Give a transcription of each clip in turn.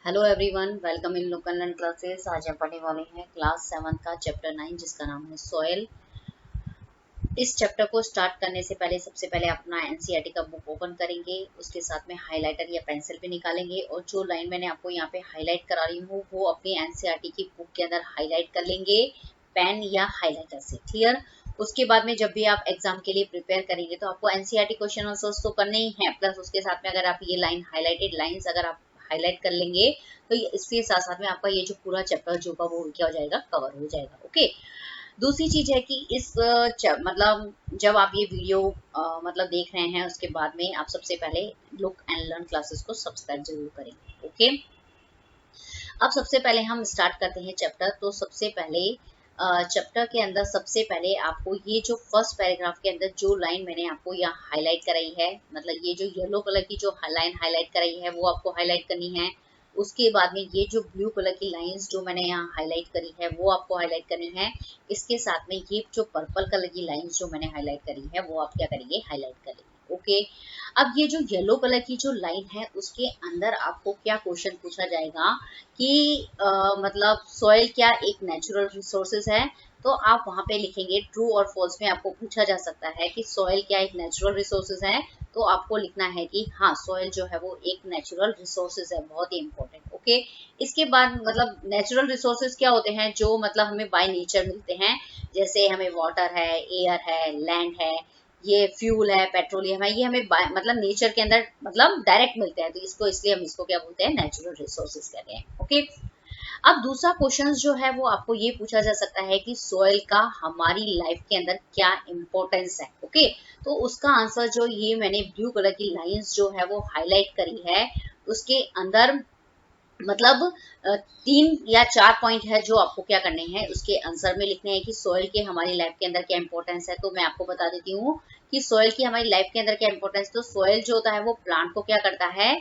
Hello everyone, welcome in local learn classes. आज हम पढ़ने वाले हैं क्लास 7 का चैप्टर 9 जिसका नाम है सॉइल। इस चैप्टर को स्टार्ट करने से पहले सबसे पहले अपना एनसीईआरटी का बुक ओपन करेंगे, उसके साथ में हाइलाइटर या पेंसिल भी निकालेंगे और जो लाइन मैंने आपको यहाँ पे हाईलाइट करा रही हूँ वो अपनी एनसीईआरटी की बुक के अंदर हाईलाइट कर लेंगे पेन या हाईलाइटर से। क्लियर? उसके बाद में जब भी आप एग्जाम के लिए प्रिपेयर करेंगे तो आपको एनसीईआरटी क्वेश्चन आंसर्स तो करने ही है, प्लस उसके साथ में अगर आप ये लाइन हाईलाइटेड लाइंस अगर आप हाईलाइट कर लेंगे तो इसके साथ साथ में आपका ये जो पूरा चैप्टर जो का वो क्या हो जाएगा, कवर हो जाएगा। ओके। दूसरी चीज है कि इस मतलब जब आप ये वीडियो मतलब देख रहे हैं उसके बाद में आप सबसे पहले लुक एंड लर्न क्लासेस को सब्सक्राइब जरूर करेंगे। ओके। अब सबसे पहले हम स्टार्ट करते हैं चैप्टर। तो सबसे पहले चैप्टर के अंदर सबसे पहले आपको ये जो फर्स्ट पैराग्राफ के अंदर जो लाइन मैंने आपको यहाँ हाईलाइट कराई है, मतलब ये जो येलो कलर की जो लाइन हाईलाइट कराई है वो आपको हाईलाइट करनी है। उसके बाद में ये जो ब्लू कलर की लाइंस जो मैंने यहाँ हाईलाइट करी है वो आपको हाईलाइट करनी है। इसके साथ में ये जो पर्पल कलर की लाइंस जो मैंने हाईलाइट करी है वो आप क्या करेंगे, हाईलाइट करेंगे। ओके। अब ये जो येलो कलर की जो लाइन है उसके अंदर आपको क्या क्वेश्चन पूछा जाएगा कि मतलब सॉइल क्या एक नेचुरल रिसोर्सेज है, तो आप वहां पे लिखेंगे ट्रू और फॉल्स में आपको पूछा जा सकता है कि सॉइल क्या एक नेचुरल रिसोर्सेज है, तो आपको लिखना है कि हाँ सॉइल जो है वो एक नेचुरल रिसोर्सेज है। बहुत ही इंपॉर्टेंट। ओके। इसके बाद मतलब नेचुरल रिसोर्सेज क्या होते हैं जो मतलब हमें बाय नेचर मिलते हैं, जैसे हमें वाटर है, एयर है, लैंड है, ये फ्यूल है, पेट्रोलियम है, ये हमें मतलब नेचर के अंदर मतलब डायरेक्ट मिलते हैं, तो इसको इसलिए हम इसको क्या बोलते हैं, नेचुरल रिसोर्सेज कहते हैं। ओके। अब दूसरा क्वेश्चन जो है वो आपको ये पूछा जा सकता है कि सॉइल का हमारी लाइफ के अंदर क्या इंपॉर्टेंस है। ओके। तो उसका आंसर जो ये मैंने ब्लू कलर की लाइंस जो है वो हाईलाइट करी है उसके अंदर मतलब 3 या 4 पॉइंट है जो आपको क्या करने हैं उसके आंसर में लिखने हैं कि सॉइल के हमारी लाइफ के अंदर क्या इंपॉर्टेंस है। तो मैं आपको बता देती हूँ कि सॉइल की हमारी लाइफ के अंदर क्या इंपॉर्टेंस। तो सॉइल जो होता है वो प्लांट को क्या करता है,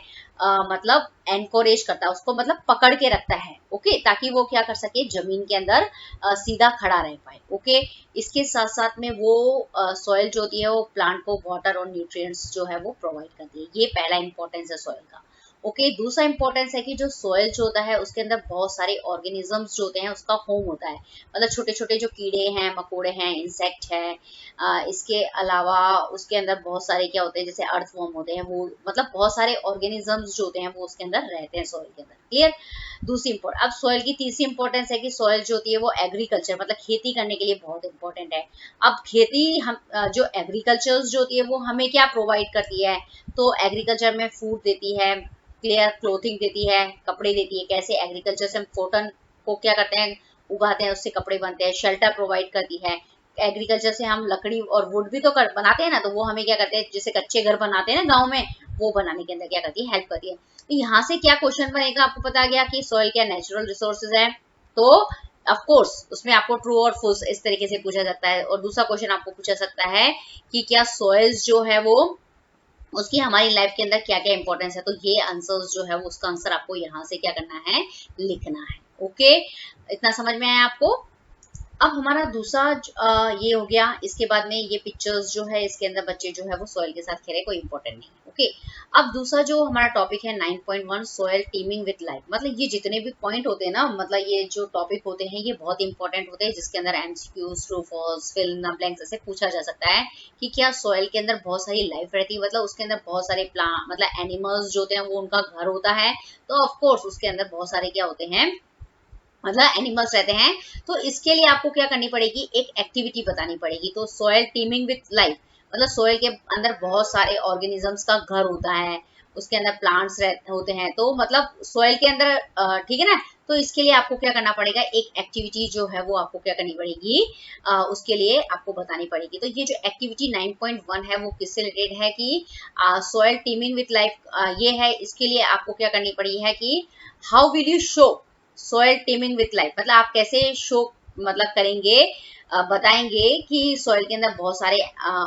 मतलब एनकोरेज करता है, उसको मतलब पकड़ के रखता है। ओके। ताकि वो क्या कर सके, जमीन के अंदर सीधा खड़ा रह पाए। ओके। इसके साथ साथ में वो सॉइल जो होती है वो प्लांट को वाटर और न्यूट्रिएंट्स जो है वो प्रोवाइड करती है। ये पहला इंपॉर्टेंस है सॉइल का। ओके। दूसरा इंपॉर्टेंस है कि जो सॉइल जो होता है उसके अंदर बहुत सारे ऑर्गेनिजम्स जो होते हैं उसका होम होता है, मतलब छोटे छोटे जो कीड़े हैं, मकोड़े हैं, इंसेक्ट है। इसके अलावा उसके अंदर बहुत सारे क्या होते हैं, जैसे अर्थवर्म होते हैं, वो मतलब बहुत सारे ऑर्गेनिजम्स जो होते हैं वो उसके अंदर रहते हैं सॉइल के अंदर। क्लियर? दूसरी अब सॉइल की तीसरी इंपॉर्टेंस है कि सॉइल जो होती है वो एग्रीकल्चर मतलब खेती करने के लिए बहुत इंपॉर्टेंट है। अब खेती हम जो एग्रीकल्चर जो होती है वो हमें क्या प्रोवाइड करती है, तो एग्रीकल्चर में फूड देती है, क्लियर, क्लोथिंग देती है, कपड़े देती है। कैसे? एग्रीकल्चर से हम कॉटन को क्या करते हैं, उगाते हैं, उससे कपड़े बनते हैं। शेल्टर प्रोवाइड करती है। एग्रीकल्चर से हम लकड़ी और वुड भी तो बनाते हैं ना, तो वो हमें क्या करते हैं, जैसे कच्चे घर बनाते हैं ना गाँव में, वो बनाने के अंदर क्या करती है, हेल्प करती है। तो यहाँ से क्या क्वेश्चन बनेगा, आपको पता गया कि सॉइल क्या नेचुरल रिसोर्सेज है, तो ऑफ कोर्स उसमें आपको ट्रू और फॉल्स इस तरीके से पूछा जाता है। और दूसरा क्वेश्चन आपको पूछा सकता है कि क्या सॉइल्स जो है वो उसकी हमारी लाइफ के अंदर क्या क्या इंपॉर्टेंस है। तो ये आंसर्स जो है वो उसका आंसर आपको यहाँ से क्या करना है, लिखना है। ओके। इतना समझ में आया आपको? अब हमारा दूसरा ये हो गया। इसके बाद में ये पिक्चर्स जो है इसके अंदर बच्चे जो है वो सॉइल के साथ खेले, कोई इंपॉर्टेंट नहीं है। ओके। अब दूसरा जो हमारा टॉपिक है 9.1 सॉइल टीमिंग विद लाइफ। मतलब ये जितने भी पॉइंट होते हैं ना, मतलब ये जो टॉपिक होते हैं ये बहुत इंपॉर्टेंट होते हैं, जिसके अंदर MCQs, true false, fill in the blanks ऐसे पूछा जा सकता है कि क्या सॉइल के अंदर बहुत सारी लाइफ रहती है, मतलब उसके अंदर बहुत सारे प्लांट मतलब एनिमल्स जो होते हैं वो उनका घर होता है, तो ऑफकोर्स उसके अंदर बहुत सारे क्या होते हैं, मतलब एनिमल्स रहते हैं। तो इसके लिए आपको क्या करनी पड़ेगी, एक एक्टिविटी बतानी पड़ेगी। तो सॉइल टीमिंग विथ लाइफ मतलब सॉइल के अंदर बहुत सारे ऑर्गेनिजम्स का घर होता है, उसके अंदर प्लांट्स होते हैं, तो मतलब सॉइल के अंदर ठीक है ना। तो इसके लिए आपको क्या करना पड़ेगा, एक एक्टिविटी जो है वो आपको क्या करनी पड़ेगी, उसके लिए आपको बतानी पड़ेगी। तो ये जो एक्टिविटी 9.1 है वो किससे रिलेटेड है कि सॉइल टीमिंग विथ लाइफ ये है। इसके लिए आपको क्या करनी पड़ी है कि how will you show soil teeming with life, मतलब आप कैसे शो मतलब करेंगे, बताएंगे कि सॉइल के अंदर बहुत सारे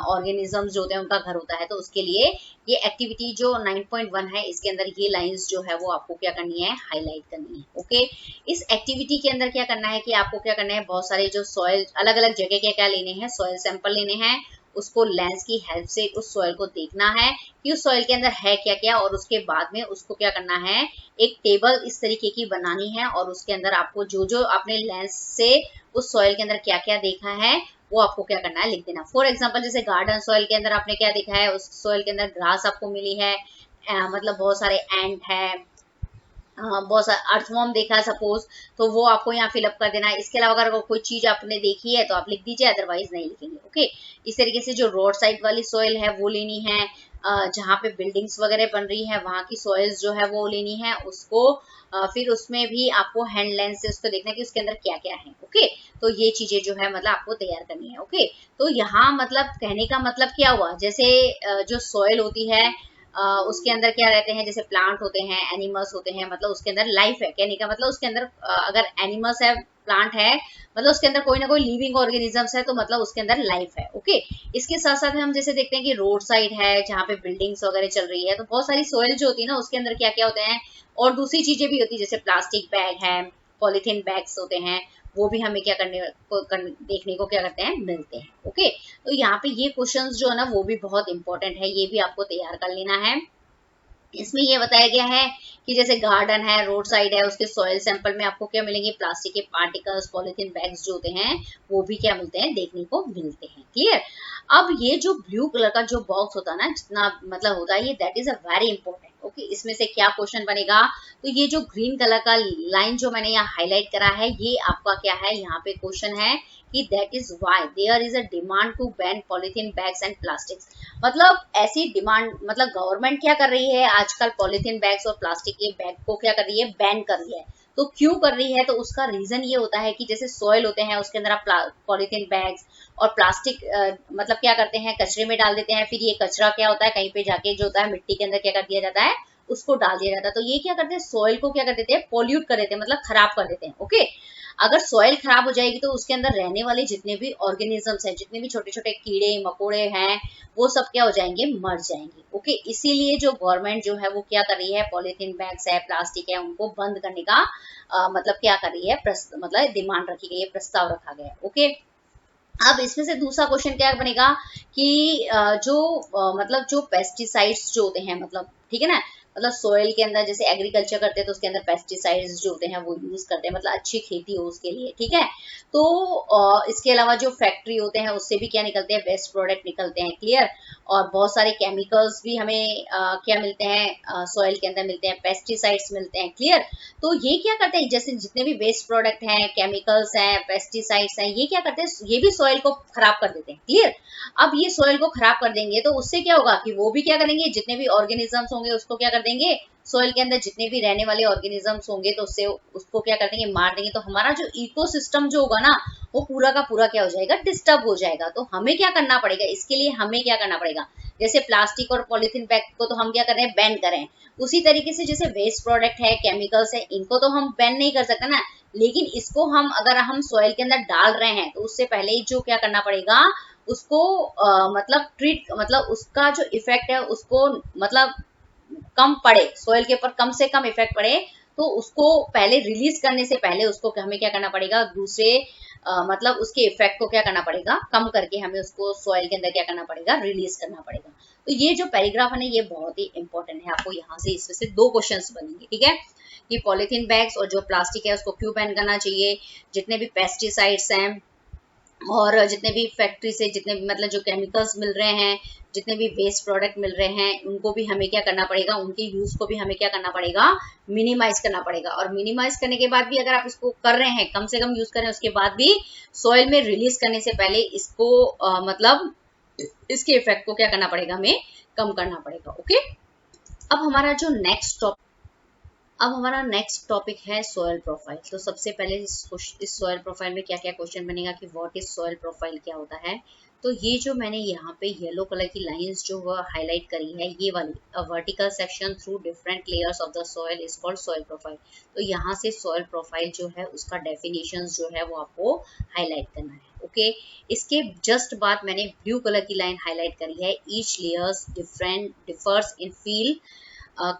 ऑर्गेनिजम्स जो होते हैं उनका घर होता है। तो उसके लिए ये एक्टिविटी जो 9.1 है इसके अंदर ये लाइंस जो है वो आपको क्या करनी है, हाईलाइट करनी है। ओके। इस एक्टिविटी के अंदर क्या करना है कि आपको क्या करना है, बहुत सारे जो सॉइल अलग अलग जगह के क्या लेने हैं, सॉइल सैंपल लेने हैं। उसको लेंस की हेल्प से उस सॉइल को देखना है कि उस सॉइल के अंदर है क्या क्या, और उसके बाद में उसको क्या करना है, एक टेबल इस तरीके की बनानी है और उसके अंदर आपको जो जो आपने लेंस से उस सॉइल के अंदर क्या क्या देखा है वो आपको क्या करना है, लिख देना। फॉर एग्जाम्पल जैसे गार्डन सॉइल के अंदर आपने क्या देखा है, उस सॉइल के अंदर ग्रास आपको मिली है, मतलब बहुत सारे एंट है, बहुत सारा अर्थवॉर्म देखा है सपोज, तो वो आपको यहाँ फिलअप कर देना है। इसके अलावा अगर कोई चीज आपने देखी है तो आप लिख दीजिए, अदरवाइज नहीं लिखेंगे। ओके, इस तरीके से जो रोड साइड वाली सॉइल है वो लेनी है, जहाँ पे बिल्डिंग्स वगैरह बन रही है वहां की सॉइल्स जो है वो लेनी है उसको, फिर उसमें भी आपको हैंड लेंस से उसको देखना है कि उसके अंदर क्या क्या है। ओके, तो ये चीजें जो है मतलब आपको तैयार करनी है। ओके, तो यहाँ मतलब कहने का मतलब क्या हुआ, जैसे जो सॉइल होती है उसके अंदर क्या रहते हैं, जैसे प्लांट होते हैं, एनिमल्स होते हैं, मतलब उसके अंदर लाइफ है। कहने का मतलब उसके अंदर अगर एनिमल्स है, प्लांट है, मतलब उसके अंदर कोई ना कोई लिविंग ऑर्गेनिजम्स है, तो मतलब उसके अंदर लाइफ है। ओके, इसके साथ साथ हम जैसे देखते हैं कि रोड साइड है जहाँ पे बिल्डिंग्स वगैरह चल रही है, तो बहुत सारी सोयल जो होती है ना उसके अंदर क्या क्या होते हैं, और दूसरी चीजें भी होती है, जैसे प्लास्टिक बैग है, पॉलिथीन बैग्स होते हैं, वो भी हमें क्या देखने को क्या करते हैं, मिलते हैं। ओके, तो यहाँ पे ये क्वेश्चंस जो है ना वो भी बहुत इंपॉर्टेंट है, ये भी आपको तैयार कर लेना है। इसमें ये बताया गया है कि जैसे गार्डन है, रोड साइड है, उसके सॉइल सैंपल में आपको क्या मिलेंगे, प्लास्टिक के पार्टिकल्स, पॉलिथीन बैग्स जो होते हैं वो भी क्या मिलते हैं, देखने को मिलते हैं। क्लियर। अब ये जो ब्लू कलर का जो बॉक्स होता है ना, जितना मतलब होता है ये, that is a very important. Okay, इसमें से क्या क्वेश्चन बनेगा, तो ये जो ग्रीन कलर का लाइन जो मैंने यहाँ हाईलाइट करा है, ये आपका क्या है, यहाँ पे क्वेश्चन है कि that is why there is a demand to ban polythene bags and plastics. मतलब ऐसी डिमांड, मतलब गवर्नमेंट क्या कर रही है आजकल, पॉलिथीन बैग्स और प्लास्टिक के बैग को क्या कर रही है, बैन कर रही है। तो क्यों कर रही है, तो उसका रीजन ये होता है कि जैसे सॉइल होते हैं उसके अंदर आप पॉलिथीन बैग्स और प्लास्टिक मतलब क्या करते हैं, कचरे में डाल देते हैं, फिर ये कचरा क्या होता है, कहीं पे जाके जो होता है मिट्टी के अंदर क्या कर दिया जाता है, उसको डाल दिया जाता है। तो ये क्या करते हैं, सॉइल को क्या कर देते हैं, पॉल्यूट कर देते हैं, मतलब खराब कर देते हैं। ओके, अगर सॉइल खराब हो जाएगी तो उसके अंदर रहने वाले जितने भी ऑर्गेनिजम्स हैं, जितने भी छोटे छोटे कीड़े मकोड़े हैं, वो सब क्या हो जाएंगे, मर जाएंगे। ओके, इसीलिए जो गवर्नमेंट जो है वो क्या कर रही है, पॉलिथीन बैग्स है, प्लास्टिक है, उनको बंद करने का मतलब क्या कर रही है, मतलब डिमांड रखी गई है, प्रस्ताव रखा गया है। ओके, अब इसमें से दूसरा क्वेश्चन क्या बनेगा कि मतलब जो पेस्टिसाइड्स जो होते हैं, मतलब ठीक है ना, मतलब सोइल के अंदर जैसे एग्रीकल्चर करते हैं तो उसके अंदर पेस्टिसाइड्स जो होते हैं वो यूज करते हैं, मतलब अच्छी खेती हो उसके लिए। ठीक है, तो इसके अलावा जो फैक्ट्री होते हैं उससे भी क्या निकलते हैं, वेस्ट प्रोडक्ट निकलते हैं। क्लियर। और बहुत सारे केमिकल्स भी हमें क्या मिलते हैं, सॉइल के अंदर मिलते हैं, पेस्टिसाइड्स मिलते हैं। क्लियर। तो ये क्या करते हैं, जैसे जितने भी वेस्ट प्रोडक्ट हैं, केमिकल्स हैं, पेस्टिसाइड्स हैं, ये क्या करते हैं, ये भी सॉइल को खराब कर देते हैं। क्लियर। अब ये सॉइल को खराब कर देंगे तो उससे क्या होगा कि वो भी क्या करेंगे, जितने भी ऑर्गेनिजम्स होंगे उसको क्या कर देंगे, सॉइल के अंदर जितने भी रहने वाले ऑर्गेनिजम्स होंगे तो उससे उसको क्या कर देंगे, मार देंगे। तो हमारा जो इकोसिस्टम जो होगा ना वो पूरा का पूरा क्या हो जाएगा, डिस्टर्ब हो जाएगा। तो हमें क्या करना पड़ेगा, इसके लिए हमें क्या करना पड़ेगा, जैसे प्लास्टिक और पॉलिथीन बैग को तो हम क्या करें, बैन करें, उसी तरीके से जैसे वेस्ट प्रोडक्ट है, केमिकल्स है, इनको तो हम बैन नहीं कर सकते ना, लेकिन इसको हम अगर हम सॉइल के अंदर डाल रहे हैं तो उससे पहले ही जो क्या करना पड़ेगा, उसको मतलब ट्रीट, मतलब उसका जो इफेक्ट है उसको मतलब कम पड़े, सॉइल के ऊपर कम से कम इफेक्ट पड़े, तो उसको पहले रिलीज करने से पहले उसको हमें क्या करना पड़ेगा, दूसरे मतलब उसके इफेक्ट को क्या करना पड़ेगा, कम करके हमें उसको सॉइल के अंदर क्या करना पड़ेगा, रिलीज करना पड़ेगा। तो ये जो पैराग्राफ है ना ये बहुत ही इंपॉर्टेंट है, आपको यहाँ से इसमें से 2 क्वेश्चंस बनेंगे। ठीक है, कि पॉलिथीन बैग्स और जो प्लास्टिक है उसको क्यों बैन करना चाहिए, जितने भी पेस्टिसाइड्स हैं और जितने भी फैक्ट्री से जितने भी मतलब जो केमिकल्स मिल रहे हैं, जितने भी वेस्ट प्रोडक्ट मिल रहे हैं, उनको भी हमें क्या करना पड़ेगा, उनके यूज को भी हमें क्या करना पड़ेगा, मिनिमाइज करना पड़ेगा। और मिनिमाइज करने के बाद भी अगर आप इसको कर रहे हैं, कम से कम यूज करें, उसके बाद भी सॉइल में रिलीज करने से पहले इसको मतलब इसके इफेक्ट को क्या करना पड़ेगा, हमें कम करना पड़ेगा। ओके, अब हमारा जो नेक्स्ट टॉपिक है सॉइल प्रोफाइल। तो सबसे पहले इस सॉइल प्रोफाइल में क्या क्या क्वेश्चन बनेगा कि व्हाट इज सॉइल प्रोफाइल, क्या होता है। तो ये जो मैंने यहाँ पे येलो कलर की लाइंस जो हाईलाइट करी है, ये वाली vertical section through different layers of the soil is called soil profile. तो यहाँ से सॉइल प्रोफाइल जो है उसका डेफिनेशन जो है वो आपको हाईलाइट करना है। ओके, इसके जस्ट बाद मैंने ब्लू कलर की लाइन हाईलाइट करी है, each layers differs in feel,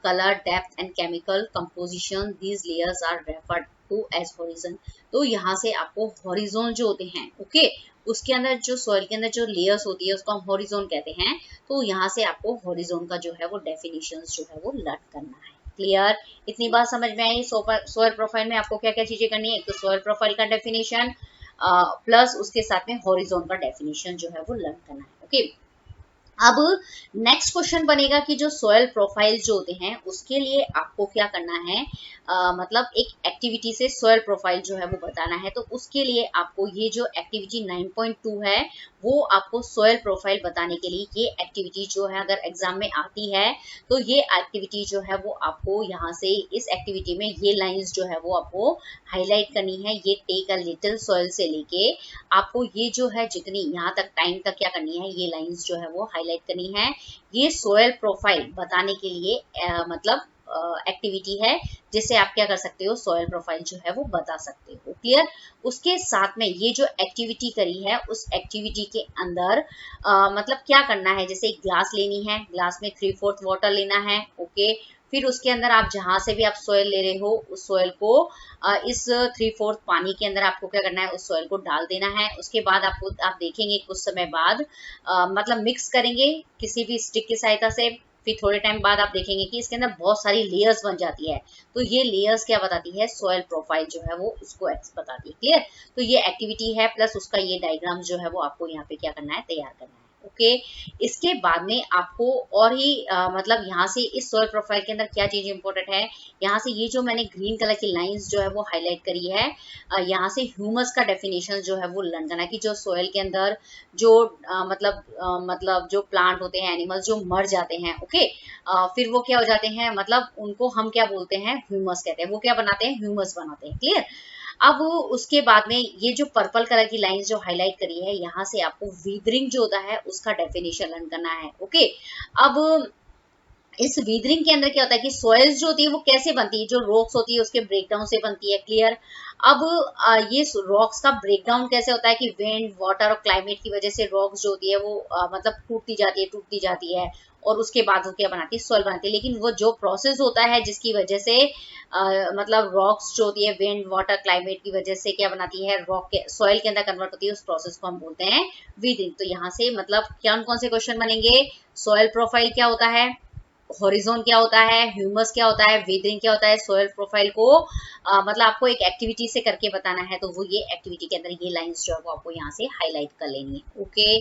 color, depth and chemical composition. These layers are referred to as horizon. तो यहाँ से आपको horizon जो होते हैं, ओके, उसके अंदर जो सॉइल के अंदर जो लेयर्स होती है उसको हम हॉरिजोन कहते हैं। तो यहाँ से आपको हॉरिजोन का जो है वो डेफिनेशन जो है वो लर्न करना है। क्लियर? इतनी बात समझ में आई? सॉइल प्रोफाइल में आपको क्या क्या चीजें करनी है? एक तो सॉइल प्रोफाइल का डेफिनेशन प्लस उसके साथ में हॉरिजोन का डेफिनेशन जो है वो लर्न करना है। ओके, अब नेक्स्ट क्वेश्चन बनेगा कि जो सॉइल प्रोफाइल जो होते हैं उसके लिए आपको क्या करना है, मतलब एक एक्टिविटी से सॉइल प्रोफाइल जो है वो बताना है। तो उसके लिए आपको ये जो एक्टिविटी 9.2 है वो आपको सॉइल प्रोफाइल बताने के लिए ये एक्टिविटी जो है अगर एग्जाम में आती है तो ये एक्टिविटी जो है वो आपको यहाँ से इस एक्टिविटी में ये लाइंस जो है वो आपको हाईलाइट करनी है। ये टेक अ लिटिल सॉइल से लेके आपको ये जो है जितनी यहाँ तक टाइम तक क्या करनी है, ये लाइंस जो है वो हाईलाइट करनी है। ये सॉइल प्रोफाइल बताने के लिए मतलब एक्टिविटी है जिससे आप क्या कर सकते हो, सॉइल प्रोफाइल जो है वो बता सकते हो। क्लियर? उसके साथ में ये जो एक्टिविटी करी है उस एक्टिविटी के अंदर मतलब क्या करना है, जैसे एक ग्लास लेनी है, ग्लास में 3/4 वाटर लेना है। ओके, फिर उसके अंदर आप जहां से भी आप सॉइल ले रहे हो उस सॉइल को इस 3/4 पानी के अंदर आपको क्या करना है, उस सॉइल को डाल देना है। उसके बाद आप देखेंगे कुछ समय बाद मतलब मिक्स करेंगे किसी भी स्टिक की सहायता से। फिर थोड़े टाइम बाद आप देखेंगे कि इसके अंदर बहुत सारी लेयर्स बन जाती है। तो ये लेयर्स क्या बताती है, सॉइल प्रोफाइल जो है वो उसको बताती है। क्लियर? तो ये एक्टिविटी है प्लस उसका ये डायग्राम जो है वो आपको यहाँ पे क्या करना है, तैयार करना है। ओके, इसके बाद में आपको और ही मतलब यहाँ से इस सॉइल प्रोफाइल के अंदर क्या चीज इंपॉर्टेंट है, यहाँ से ये जो मैंने ग्रीन कलर की लाइंस जो है वो हाईलाइट करी है, यहाँ से ह्यूमस का डेफिनेशन जो है वो लर्न करना है कि जो सॉइल के अंदर जो मतलब जो प्लांट होते हैं, एनिमल्स जो मर जाते हैं, ओके, फिर वो क्या हो जाते हैं, मतलब उनको हम क्या बोलते हैं, ह्यूमस कहते हैं। वो क्या बनाते हैं, ह्यूमस बनाते हैं। क्लियर? अब उसके बाद में ये जो पर्पल कलर की लाइंस जो हाईलाइट करी है, यहाँ से आपको वीदरिंग जो होता है उसका डेफिनेशन लर्न करना है। ओके, अब इस वीदरिंग के अंदर क्या होता है कि सॉइल्स जो होती है वो कैसे बनती है, जो रॉक्स होती है उसके ब्रेकडाउन से बनती है। क्लियर? अब ये रॉक्स का ब्रेकडाउन कैसे होता है कि विंड, वाटर और क्लाइमेट की वजह से रॉक्स जो होती है वो मतलब टूटती जाती है और उसके बाद वो क्या बनाती है, सॉइल बनाती है। लेकिन वो जो प्रोसेस होता है जिसकी वजह से मतलब रॉक्स जो होती है विंड, वाटर, क्लाइमेट की वजह से क्या बनाती है, रॉक के सॉइल के अंदर कन्वर्ट होती है, उस प्रोसेस को हम बोलते हैं वीदरिंग। तो यहाँ से मतलब कौन से क्वेश्चन बनेंगे, सॉइल प्रोफाइल क्या होता है, हॉरिजोन क्या होता है, ह्यूमस क्या होता है, वीदरिंग क्या होता है, सॉइल प्रोफाइल को मतलब आपको एक एक्टिविटी से करके बताना है। तो वो ये एक्टिविटी के अंदर ये लाइंस जो है वो आपको यहाँ से हाईलाइट कर लेनी है। ओके,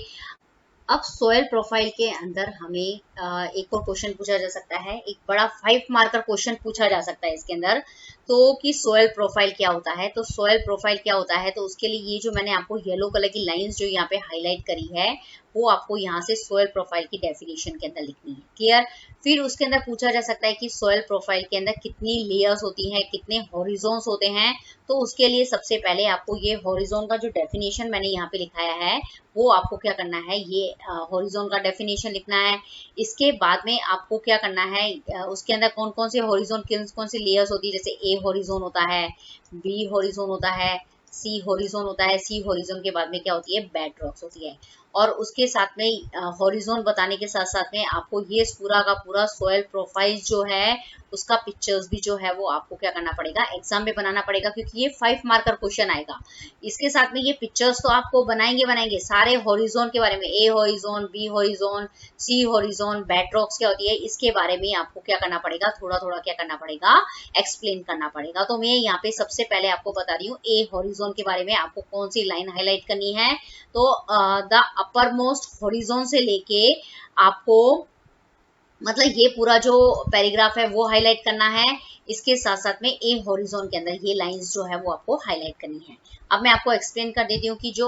अब सॉइल प्रोफाइल के अंदर हमें एक और क्वेश्चन पूछा जा सकता है, एक बड़ा 5 मार्कर क्वेश्चन पूछा जा सकता है इसके अंदर। तो कि सॉइल प्रोफाइल क्या होता है, तो सॉइल प्रोफाइल क्या होता है, तो उसके लिए ये जो मैंने आपको येलो कलर की लाइंस जो यहाँ पे हाईलाइट करी है वो आपको यहाँ से सॉइल प्रोफाइल की डेफिनेशन के अंदर लिखनी है। क्लियर? फिर उसके अंदर पूछा जा सकता है कि सॉइल प्रोफाइल के अंदर कितनी लेयर्स होती हैं, कितने हॉरिजोन्स होते हैं। तो उसके लिए सबसे पहले आपको ये हॉरिजोन का जो डेफिनेशन मैंने यहाँ पे लिखाया है वो आपको क्या करना है, ये हॉरिजोन का डेफिनेशन लिखना है। इसके बाद में आपको क्या करना है, उसके अंदर कौन कौन से हॉरिजोन, कौन सी लेयर्स होती है, जैसे ए हॉरिजोन होता है, बी हॉरिजोन होता है, सी हॉरिजोन होता है। सी हॉरिजोन के बाद में क्या होती है, बेड रॉक्स होती है। और उसके साथ में हॉरिजोन बताने के साथ साथ में आपको ये पूरा का पूरा सॉइल प्रोफाइल जो है उसका पिक्चर्स भी जो है वो आपको क्या करना पड़ेगा, एग्जाम में बनाना पड़ेगा, क्योंकि ये 5 मार्कर क्वेश्चन आएगा। इसके साथ में ये पिक्चर्स तो आपको बनाएंगे सारे हॉरिजोन के बारे में, ए हॉरिजोन, बी हॉरिजोन, सी हॉरिजोन, बेड रॉक्स क्या होती है, इसके बारे में आपको क्या करना पड़ेगा, थोड़ा थोड़ा क्या करना पड़ेगा, एक्सप्लेन करना पड़ेगा। तो मैं यहाँ पे सबसे पहले आपको बता रही हूँ ए हॉरिजोन के बारे में आपको कौन सी लाइन हाईलाइट करनी है। तो द अपर मोस्ट हॉरिजोन से लेके आपको मतलब ये पूरा जो पैराग्राफ है वो हाईलाइट करना है। इसके साथ साथ में ए हॉरिजोन के अंदर ये लाइंस जो है वो आपको हाईलाइट करनी है। अब मैं आपको एक्सप्लेन कर देती हूँ कि जो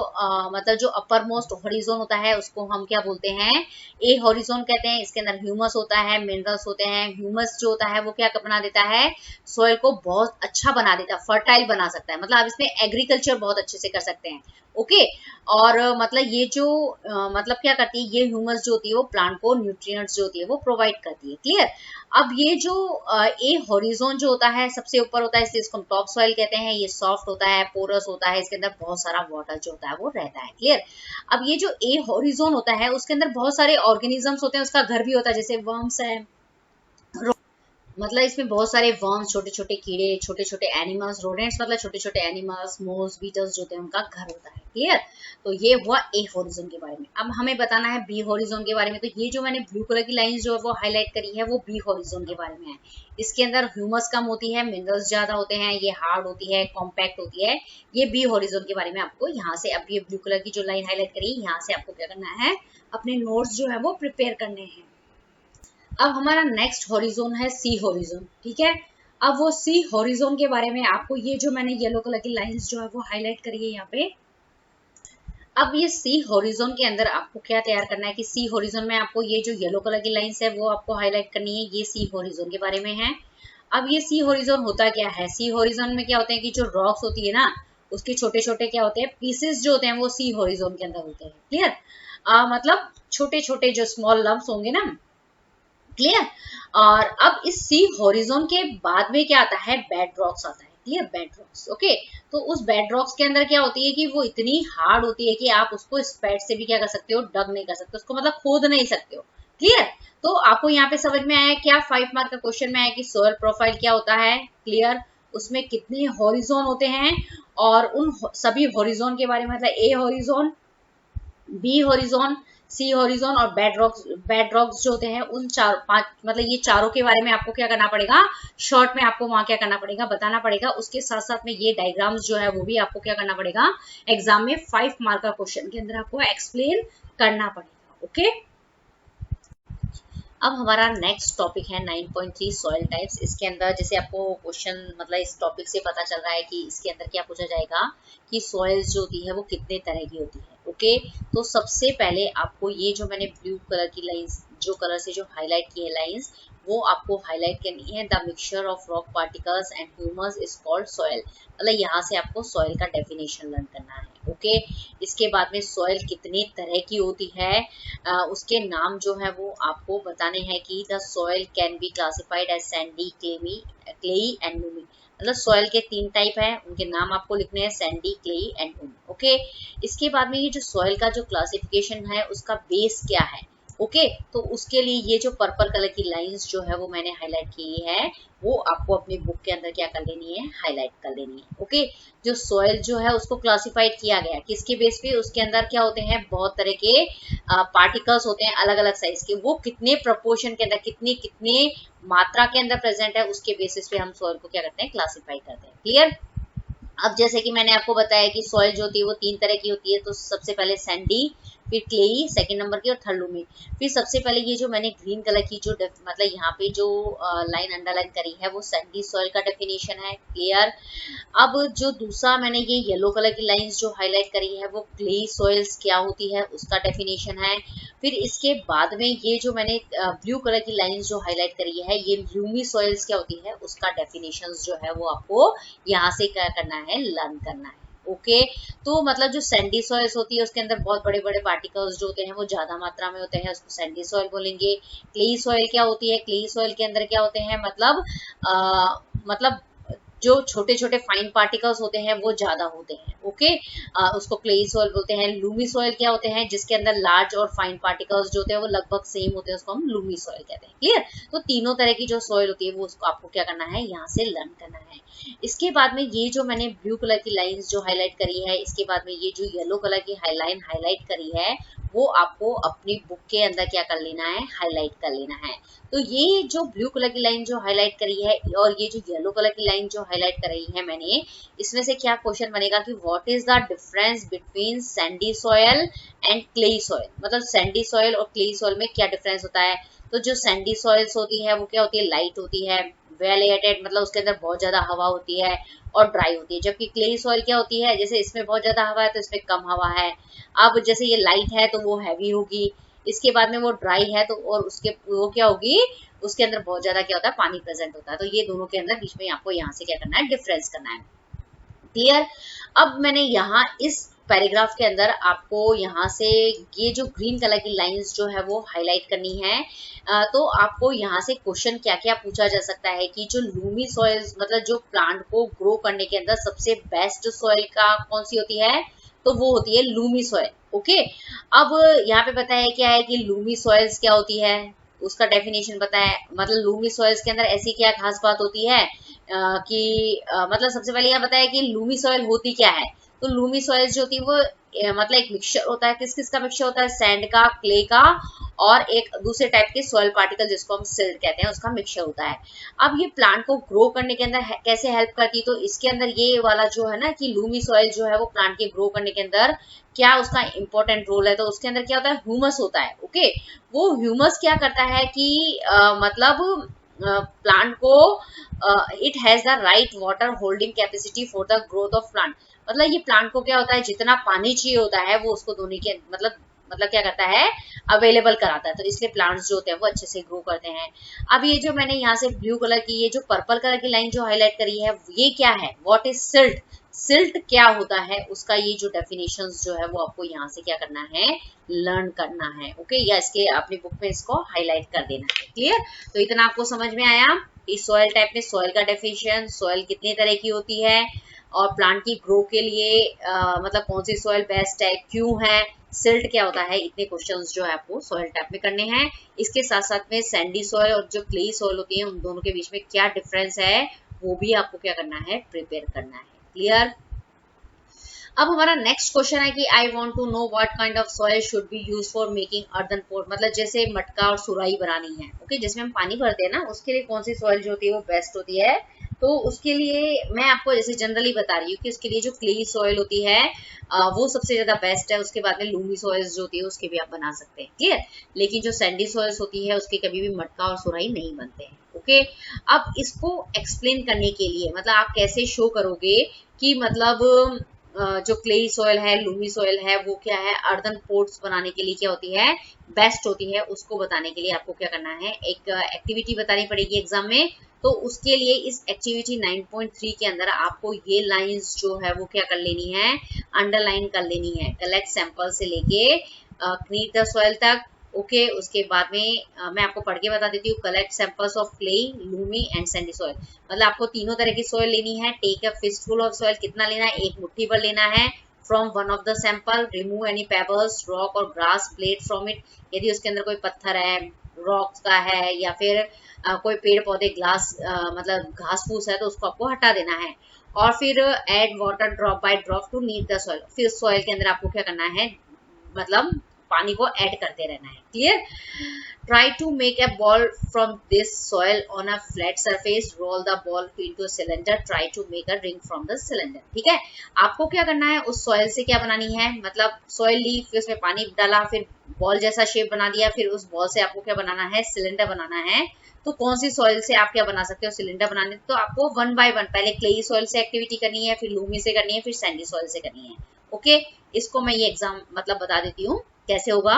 मतलब जो अपर मोस्ट हॉरिजोन होता है उसको हम क्या बोलते हैं, ए हॉरिजोन कहते हैं। इसके अंदर ह्यूमस होता है, मिनरल्स होते हैं। ह्यूमस जो होता है वो क्या बना देता है, सॉइल को बहुत अच्छा बना देता है, फर्टाइल बना सकता है, मतलब आप इसमें एग्रीकल्चर बहुत अच्छे से कर सकते हैं। ओके, और मतलब ये जो मतलब क्या करती है, ये ह्यूमस जो होती है वो प्लांट को न्यूट्रिएंट्स जो होती है वो प्रोवाइड करती है। क्लियर? अब ये जो ए हॉरिजोन जो होता है सबसे ऊपर होता है, इसलिए इसको टॉप सॉइल कहते हैं। ये सॉफ्ट होता है, पोरस होता है, इसके अंदर बहुत सारा वाटर जो होता है वो रहता है। क्लियर? अब ये जो ए हॉरिजोन होता है उसके अंदर बहुत सारे ऑर्गेनिजम्स होते हैं, उसका घर भी होता है, जैसे वर्म्स है, मतलब इसमें बहुत सारे वर्म्स, छोटे छोटे कीड़े, छोटे छोटे एनिमल्स, रोडेंट्स मतलब छोटे छोटे एनिमल्स, मोर्स, बीटल्स जो होते हैं उनका घर होता है। क्लियर? तो ये हुआ ए हॉरिजॉन के बारे में। अब हमें बताना है बी हॉरिजॉन के बारे में। तो ये जो मैंने ब्लू कलर की लाइंस जो है वो हाईलाइट करी है वो बी हॉरिजॉन के बारे में है। इसके अंदर ह्यूमस कम होती है, मिनरल्स ज्यादा होते हैं, ये हार्ड होती है, कॉम्पैक्ट होती है। ये बी हॉरिजॉन के बारे में आपको यहाँ से, अब ये ब्लू कलर की जो लाइन हाईलाइट करी यहाँ से आपको क्या करना है, अपने नोट्स जो है वो प्रिपेयर करने हैं। अब हमारा नेक्स्ट हॉरिजॉन है सी हॉरिजॉन। ठीक है, अब वो सी हॉरिजॉन के बारे में आपको ये जो मैंने येलो कलर की लाइंस जो है वो हाईलाइट करी है यहाँ पे। अब ये सी हॉरिजॉन के अंदर आपको क्या तैयार करना है कि सी हॉरिजॉन में आपको ये जो येलो कलर की लाइंस है वो आपको हाईलाइट करनी है। ये सी हॉरिजॉन के बारे में है। अब ये सी हॉरिजॉन होता क्या है? सी हॉरिजॉन में क्या होते हैं कि जो रॉक्स होती है ना, उसके छोटे छोटे क्या होते हैं, पीसेस जो होते हैं वो सी हॉरिजॉन के अंदर होते हैं। क्लियर? मतलब छोटे छोटे जो स्मॉल लम्प्स होंगे ना। क्लियर? और अब इस सी हॉरिजॉन के बाद में क्या आता है, बेड रॉक्स आता है। क्लियर? Bed rocks. ओके, तो उस बेड रॉक्स के अंदर क्या होती है कि वो इतनी हार्ड होती है कि आप उसको स्पैट से भी क्या कर सकते हो, डग नहीं कर सकते, उसको मतलब खोद नहीं सकते हो। क्लियर? तो आपको यहाँ पे समझ में आया क्या? 5 मार्क का क्वेश्चन में आया कि सोयल प्रोफाइल क्या होता है। क्लियर? उसमें कितने हॉरिजॉन होते हैं और उन सभी हॉरिजॉन के बारे में, मतलब ए हॉरिजॉन, बी हॉरिजॉन, सी हॉरिजॉन और बेड रॉक्स जो होते हैं उन चार पांच, मतलब ये चारों के बारे में आपको क्या करना पड़ेगा, शॉर्ट में आपको वहां क्या करना पड़ेगा, बताना पड़ेगा। उसके साथ साथ में ये डायग्राम्स जो है वो भी आपको क्या करना पड़ेगा, एग्जाम में 5 मार्क का क्वेश्चन के अंदर आपको एक्सप्लेन करना पड़ेगा। ओके, अब हमारा नेक्स्ट टॉपिक है 9.3 सॉइल टाइप्स। इसके अंदर जैसे आपको क्वेश्चन, मतलब इस टॉपिक से पता चल रहा है कि इसके अंदर क्या पूछा जाएगा कि सॉइल्स जो होती है वो कितने तरह की होती है। ओके, तो सबसे पहले आपको ये जो मैंने ब्लू कलर की लाइंस, जो कलर से जो हाईलाइट की है लाइंस, वो आपको हाईलाइट करनी है। The mixture of rock particles and humus is called soil. मतलब यहाँ से आपको सॉइल का डेफिनेशन लर्न करना है। ओके, इसके बाद में सॉइल कितने तरह की होती है, उसके नाम जो है वो आपको बताने हैं कि the soil can be classified as sandy, clayey and loamy. मतलब सॉइल के 3 टाइप है, उनके नाम आपको लिखने हैं, sandy, clayey and loamy. Okay, इसके बाद में ये जो सॉइल का जो क्लासिफिकेशन है उसका बेस क्या है। ओके, तो उसके लिए ये जो पर्पल कलर की लाइंस जो है वो मैंने हाईलाइट की है, वो आपको अपनी बुक के अंदर क्या कर लेनी है, हाईलाइट कर लेनी है। ओके, जो सॉइल जो है उसको क्लासिफाइड किया गया किसके बेस पे, उसके अंदर क्या होते हैं, बहुत तरह के पार्टिकल्स होते हैं अलग अलग साइज के, वो कितने प्रपोर्शन के अंदर, कितने कितने मात्रा के अंदर प्रेजेंट है, उसके बेसिस पे हम सॉइल को क्या करते हैं, क्लासिफाई करते हैं। क्लियर? अब जैसे कि मैंने आपको बताया कि सॉइल जो होती है वो 3 तरह की होती है। तो सबसे पहले सैंडी, फिर क्लेई सेकंड नंबर की, और थर्ड लूमी। फिर सबसे पहले ये जो मैंने ग्रीन कलर की जो मतलब यहाँ पे जो लाइन अंडरलाइन करी है वो सैंडी सॉइल का डेफिनेशन है। क्लियर? अब जो दूसरा मैंने ये येलो कलर की लाइंस जो हाईलाइट करी है वो क्लेई सॉइल्स क्या होती है उसका डेफिनेशन है। फिर इसके बाद में ये जो मैंने ब्लू कलर की लाइंस जो हाईलाइट करी है ये लूमी सॉइल्स क्या होती है उसका डेफिनेशन जो है वो आपको यहाँ से क्या करना है, लर्न करना है। ओके, तो मतलब जो सैंडी सॉइल्स होती है उसके अंदर बहुत बड़े बड़े पार्टिकल्स जो होते हैं वो ज्यादा मात्रा में होते हैं, उसको सैंडी सॉइल बोलेंगे। क्लेई सॉइल क्या होती है, क्लेई सॉइल के अंदर क्या होते हैं, मतलब जो छोटे छोटे फाइन पार्टिकल्स होते हैं वो ज्यादा होते हैं। ओके, उसको क्लेई सॉइल बोलते हैं। लूमी सॉइल क्या होते हैं, जिसके अंदर लार्ज और फाइन पार्टिकल्स जो होते हैं वो लगभग सेम होते हैं, उसको हम लूमी सॉइल कहते हैं। क्लियर? तो तीनों तरह की जो सॉइल होती है वो उसको आपको क्या करना है, यहाँ से लर्न करना है। इसके बाद में ये जो मैंने ब्लू कलर की लाइंस जो हाईलाइट करी है, इसके बाद में ये जो येलो कलर की लाइन हाईलाइट करी है वो आपको अपनी बुक के अंदर क्या कर लेना है, हाईलाइट कर लेना है। तो ये जो ब्लू कलर की लाइन जो हाईलाइट करी है और ये जो येलो कलर की लाइन जो हाईलाइट कर रही है मैंने, इसमें से क्या क्वेश्चन बनेगा कि what is the difference between sandy soil and clay soil. मतलब सैंडी सॉयल और क्लेई सॉयल में क्या डिफरेंस होता है। तो जो सैंडी सॉइल्स होती है वो क्या होती है, लाइट होती है, वेल एयरेटेड, मतलब उसके अंदर बहुत ज्यादा हवा होती है और ड्राई होती है। जबकि क्लेई सॉइल क्या होती है, जैसे इसमें बहुत ज्यादा हवा है तो इसमें कम हवा है। अब जैसे ये लाइट है तो वो हैवी होगी, इसके बाद में वो ड्राई है तो और उसके वो क्या होगी, उसके अंदर बहुत ज्यादा क्या होता है, पानी प्रेजेंट होता है। तो ये दोनों के अंदर बीच में आपको यहाँ से क्या करना है, डिफरेंस करना है। क्लियर? अब मैंने यहाँ इस पैराग्राफ के अंदर आपको यहाँ से ये जो ग्रीन कलर की लाइंस जो है वो हाईलाइट करनी है। तो आपको यहाँ से क्वेश्चन क्या क्या पूछा जा सकता है कि जो लूमी सॉइल्स, मतलब जो प्लांट को ग्रो करने के अंदर सबसे बेस्ट सॉइल का कौन सी होती है, तो वो होती है लूमी सॉइल। ओके, अब यहाँ पे बताया क्या है कि लूमी सॉइल्स क्या होती है, उसका डेफिनेशन पता है। मतलब लूमी सॉइल्स के अंदर ऐसी क्या खास बात होती है कि मतलब सबसे पहले यह बताया कि लूमी सॉइल होती क्या है। तो लूमी सॉइल्स जो होती है वो मतलब एक मिक्सचर होता है। किस किस का मिक्सचर होता है? सैंड का, क्ले का और एक दूसरे टाइप के सॉइल पार्टिकल जिसको हम सिल्ट कहते हैं, उसका मिक्सचर होता है। अब ये प्लांट को ग्रो करने के अंदर कैसे हेल्प करती है? तो इसके अंदर ये वाला जो है ना कि लूमी सॉइल जो है वो प्लांट के ग्रो करने के अंदर क्या उसका इंपॉर्टेंट रोल है। तो उसके अंदर क्या होता है? ह्यूमस होता है। ओके, वो ह्यूमस क्या करता है कि मतलब प्लांट को it has the right water holding capacity for the growth of plant. मतलब ये प्लांट को क्या होता है, जितना पानी चाहिए होता है वो उसको धोने के मतलब क्या करता है, अवेलेबल कराता है। तो इसलिए प्लांट्स जो होते हैं वो अच्छे से ग्रो करते हैं। अब ये जो मैंने यहाँ से ब्लू कलर की, ये जो पर्पल कलर की लाइन जो हाईलाइट करी है, ये क्या है? What is silt? सिल्ट क्या होता है उसका ये जो डेफिनेशंस जो है वो आपको यहाँ से क्या करना है, लर्न करना है। ओके, या इसके अपनी बुक में इसको हाईलाइट कर देना है। क्लियर? तो इतना आपको समझ में आया इस सॉइल टाइप में सॉइल का डेफिनेशन, सॉइल कितने तरह की होती है और प्लांट की ग्रो के लिए मतलब कौन सी सॉइल बेस्ट है, क्यों है, सिल्ट क्या होता है। इतने क्वेश्चंस जो है आपको सॉइल टाइप में करने हैं। इसके साथ साथ में सैंडी सॉइल और जो क्लेई सॉइल होती है उन दोनों के बीच में क्या डिफरेंस है वो भी आपको क्या करना है, प्रिपेयर करना है। क्लियर? अब हमारा नेक्स्ट क्वेश्चन है कि I want to know what kind of soil should be used for making earthen pot. मतलब जैसे मटका और सुराही बनानी है, ओके, जिसमें हम पानी भरते हैं ना, उसके लिए कौन सी सॉइल जो होती है वो बेस्ट होती है। तो उसके लिए मैं आपको जैसे जनरली बता रही हूँ कि उसके लिए जो क्ले सॉइल होती है वो सबसे ज्यादा बेस्ट है। उसके बाद में लूमी सॉइल्स जो होती है उसके भी आप बना सकते हैं। क्लियर? लेकिन जो सैंडी सॉइल्स होती है उसके कभी भी मटका और सुराही नहीं बनते हैं। ओके, अब इसको एक्सप्लेन करने के लिए मतलब आप कैसे शो करोगे कि मतलब जो क्ले सॉइल है, लूमी सॉइल है, वो क्या है, अर्दन पोट्स बनाने के लिए क्या होती है, बेस्ट होती है। उसको बताने के लिए आपको क्या करना है, एक एक्टिविटी बतानी पड़ेगी एग्जाम में। तो उसके लिए इस एक्टिविटी 9.3 के अंदर आपको ये लाइंस जो है वो क्या कर लेनी है, अंडरलाइन कर लेनी है। कलेक्ट सैंपल से लेके क्लीन द सॉइल तक। ओके, उसके बाद में मैं आपको पढ़ के बता देती हूँ। Collect samples of clay, loamy and sandy soil. मतलब आपको तीनों तरह की सॉइल लेनी है। Take a fistful of soil, कितना लेना है, एक मुट्ठी भर लेना है। From one of the sample remove any pebbles, rock और ग्रास ब्लेड फ्रॉम इट। यदि उसके अंदर कोई पत्थर है, रॉक्स का है या फिर कोई पेड़ पौधे ग्लास मतलब घास फूस है तो उसको आपको हटा देना है। और फिर add water drop by drop to knead the soil. फिर सॉइल के अंदर आपको क्या करना है, मतलब पानी को ऐड करते रहना है। Clear? Try to make a ball from this soil on a flat surface, roll the ball into a cylinder, try to make a ring from the cylinder. ठीक है, आपको क्या करना है, उस सॉइल से क्या बनानी है, मतलब सॉइल ली, फिर उसमें पानी डाला, फिर बॉल जैसा शेप बना दिया, फिर उस बॉल से आपको क्या बनाना है, सिलेंडर बनाना है। तो कौन सी सॉइल से आप क्या बना सकते हो, सिलेंडर बनाने। तो आपको वन बाय वन पहले क्लेई सॉइल से एक्टिविटी करनी है, फिर लूमी से करनी है, फिर सैंडी सॉइल से करनी है। ओके, इसको मैं ये एग्जाम मतलब बता देती हूँ कैसे होगा।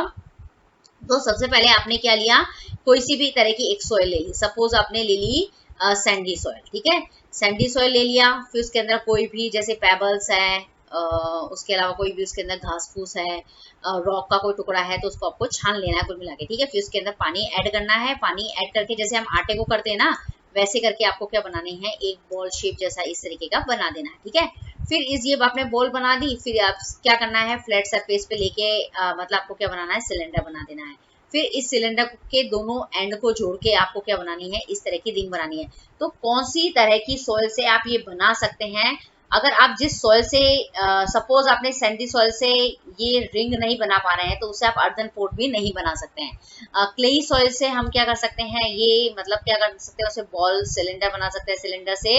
तो सबसे पहले आपने क्या लिया, कोई सी भी तरह की एक सॉइल ले ली। सपोज आपने ले ली सैंडी सॉइल। ठीक है, सैंडी सॉइल ले लिया, फिर उसके अंदर कोई भी जैसे पेबल्स है, उसके अलावा कोई भी उसके अंदर घास फूस है, रॉक का कोई टुकड़ा है, तो उसको आपको छान लेना है कुल मिला के। ठीक है, फिर उसके अंदर पानी ऐड करना है। पानी ऐड करके जैसे हम आटे को करते हैं ना, वैसे करके आपको क्या बनानी है, एक बॉल शेप जैसा इस तरीके का बना देना है। ठीक है, फिर इस ये आपने बॉल बना दी, फिर आप क्या करना है, फ्लैट सरफेस पे लेके मतलब आपको क्या बनाना है, सिलेंडर बना देना है। फिर इस सिलेंडर के दोनों एंड को जोड़ के आपको क्या बनानी है, इस तरह की रिंग बनानी है। तो कौन सी तरह की सॉइल से आप ये बना सकते हैं, अगर आप जिस सॉइल से सपोज आपने सैंडी सॉइल से ये रिंग नहीं बना पा रहे हैं तो उसे आप अर्दन पोट भी नहीं बना सकते हैं। क्लेई सॉइल से हम क्या कर सकते हैं, ये मतलब क्या कर सकते हैं, उसे बॉल सिलेंडर बना सकते हैं। सिलेंडर से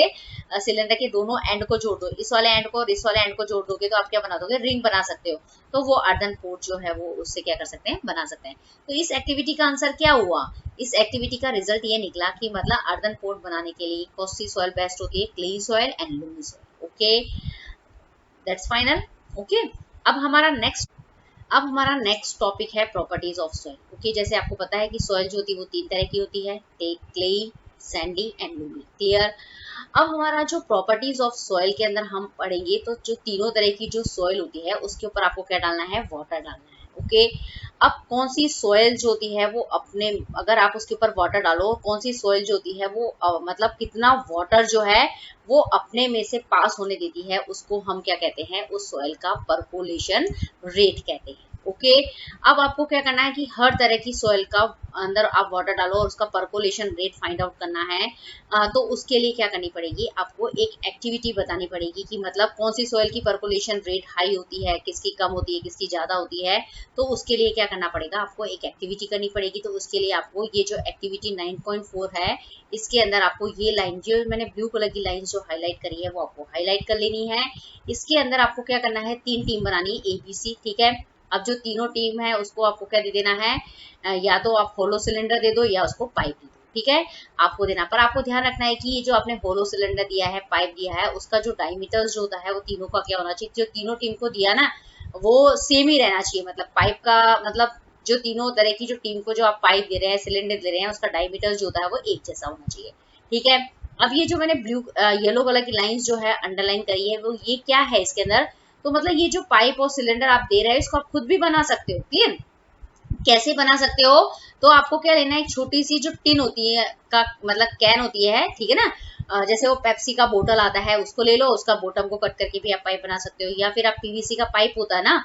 सिलेंडर के दोनों एंड को जोड़ दो, इस वाले एंड को और इस वाले एंड को जोड़ दोगे तो आप क्या बना दोगे, रिंग बना सकते हो। तो वो अर्दन पोट जो है वो उससे क्या कर सकते हैं, बना सकते हैं। तो इस एक्टिविटी का आंसर क्या हुआ, इस एक्टिविटी का रिजल्ट ये निकला कि मतलब अर्दन पोट बनाने के लिए कौन सी सॉइल बेस्ट होती है, clayey soil and Lumi soil. Okay, that's final. Okay, अब हमारा नेक्स्ट टॉपिक है प्रॉपर्टीज ऑफ सॉइल। ओके, जैसे आपको पता है कि सॉइल जो होती है वो तीन तरह की होती है, clay, sandy and loamy. Clear? अब हमारा जो प्रॉपर्टीज ऑफ सॉइल के अंदर हम पढ़ेंगे तो जो तीनों तरह की जो सॉइल होती है उसके ऊपर आपको क्या डालना है, वाटर डालना है। ओके, अब कौन सी सॉइल जो होती है वो अपने, अगर आप उसके ऊपर वाटर डालो, कौन सी सॉइल जो होती है वो मतलब कितना वाटर जो है वो अपने में से पास होने देती है, उसको हम क्या कहते हैं, उस सॉइल का परकोलेशन रेट कहते हैं। ओके। अब आपको क्या करना है कि हर तरह की सॉइल का अंदर आप वाटर डालो और उसका पर्कोलेशन रेट फाइंड आउट करना है। तो उसके लिए क्या करनी पड़ेगी, आपको एक एक्टिविटी बतानी पड़ेगी कि मतलब कौन सी सॉइल की पर्कोलेशन रेट हाई होती है, किसकी कम होती है, किसकी ज्यादा होती है। तो उसके लिए क्या करना पड़ेगा, आपको एक एक्टिविटी करनी पड़ेगी। तो उसके लिए आपको ये जो एक्टिविटी 9.4 है, इसके अंदर आपको ये लाइन जो मैंने ब्लू कलर की लाइन जो हाईलाइट करी है वो आपको हाईलाइट कर लेनी है। इसके अंदर आपको क्या करना है, 3 टीम बनानी है, ABC, ठीक है। अब जो तीनों टीम है उसको आपको क्या दे देना है, या तो आप होलो सिलेंडर दे दो या उसको पाइप दे दो, ठीक है। आपको देना, पर आपको ध्यान रखना है कि ये जो आपने होलो सिलेंडर दिया है, पाइप दिया है, उसका जो डायमीटर जो होता है वो तीनों का क्या होना चाहिए, जो तीनों टीम को दिया ना वो सेम ही रहना चाहिए। मतलब पाइप का मतलब जो तीनों तरह की जो टीम को जो आप पाइप दे रहे हैं, सिलेंडर दे रहे हैं, उसका डायमीटर जो होता है वो एक जैसा होना चाहिए, ठीक है। अब ये जो मैंने येलो कलर की लाइंस जो है अंडरलाइन करी है, वो ये क्या है इसके अंदर, तो मतलब ये जो पाइप और सिलेंडर आप दे रहे हैं इसको आप खुद भी बना सकते हो। क्लियर, कैसे बना सकते हो, तो आपको क्या लेना है, एक छोटी सी जो टिन होती है का मतलब कैन होती है, ठीक है ना। जैसे वो पेप्सी का बोतल आता है उसको ले लो, उसका बॉटम को कट करके भी आप पाइप बना सकते हो। या फिर आप पीवीसी का पाइप होता है ना,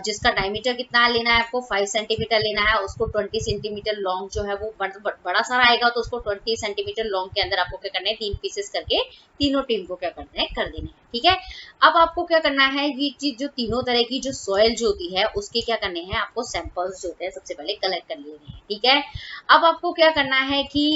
जिसका डायमीटर कितना लेना है आपको, 5 सेंटीमीटर लेना है, उसको 20 सेंटीमीटर लॉन्ग जो है वो बड़ा सारा आएगा, तो उसको 20 सेंटीमीटर लॉन्ग के अंदर आपको क्या करना है, 3 पीसेस करके तीनों टीम को क्या करना है, कर देना है, ठीक है। अब आपको क्या करना है, ये चीज जो तीनों तरह की जो सॉइल जो होती है उसके क्या करने हैं, आपको सैंपल्स जो होते हैं सबसे पहले कलेक्ट कर लेने हैं, ठीक है। अब आपको क्या करना है कि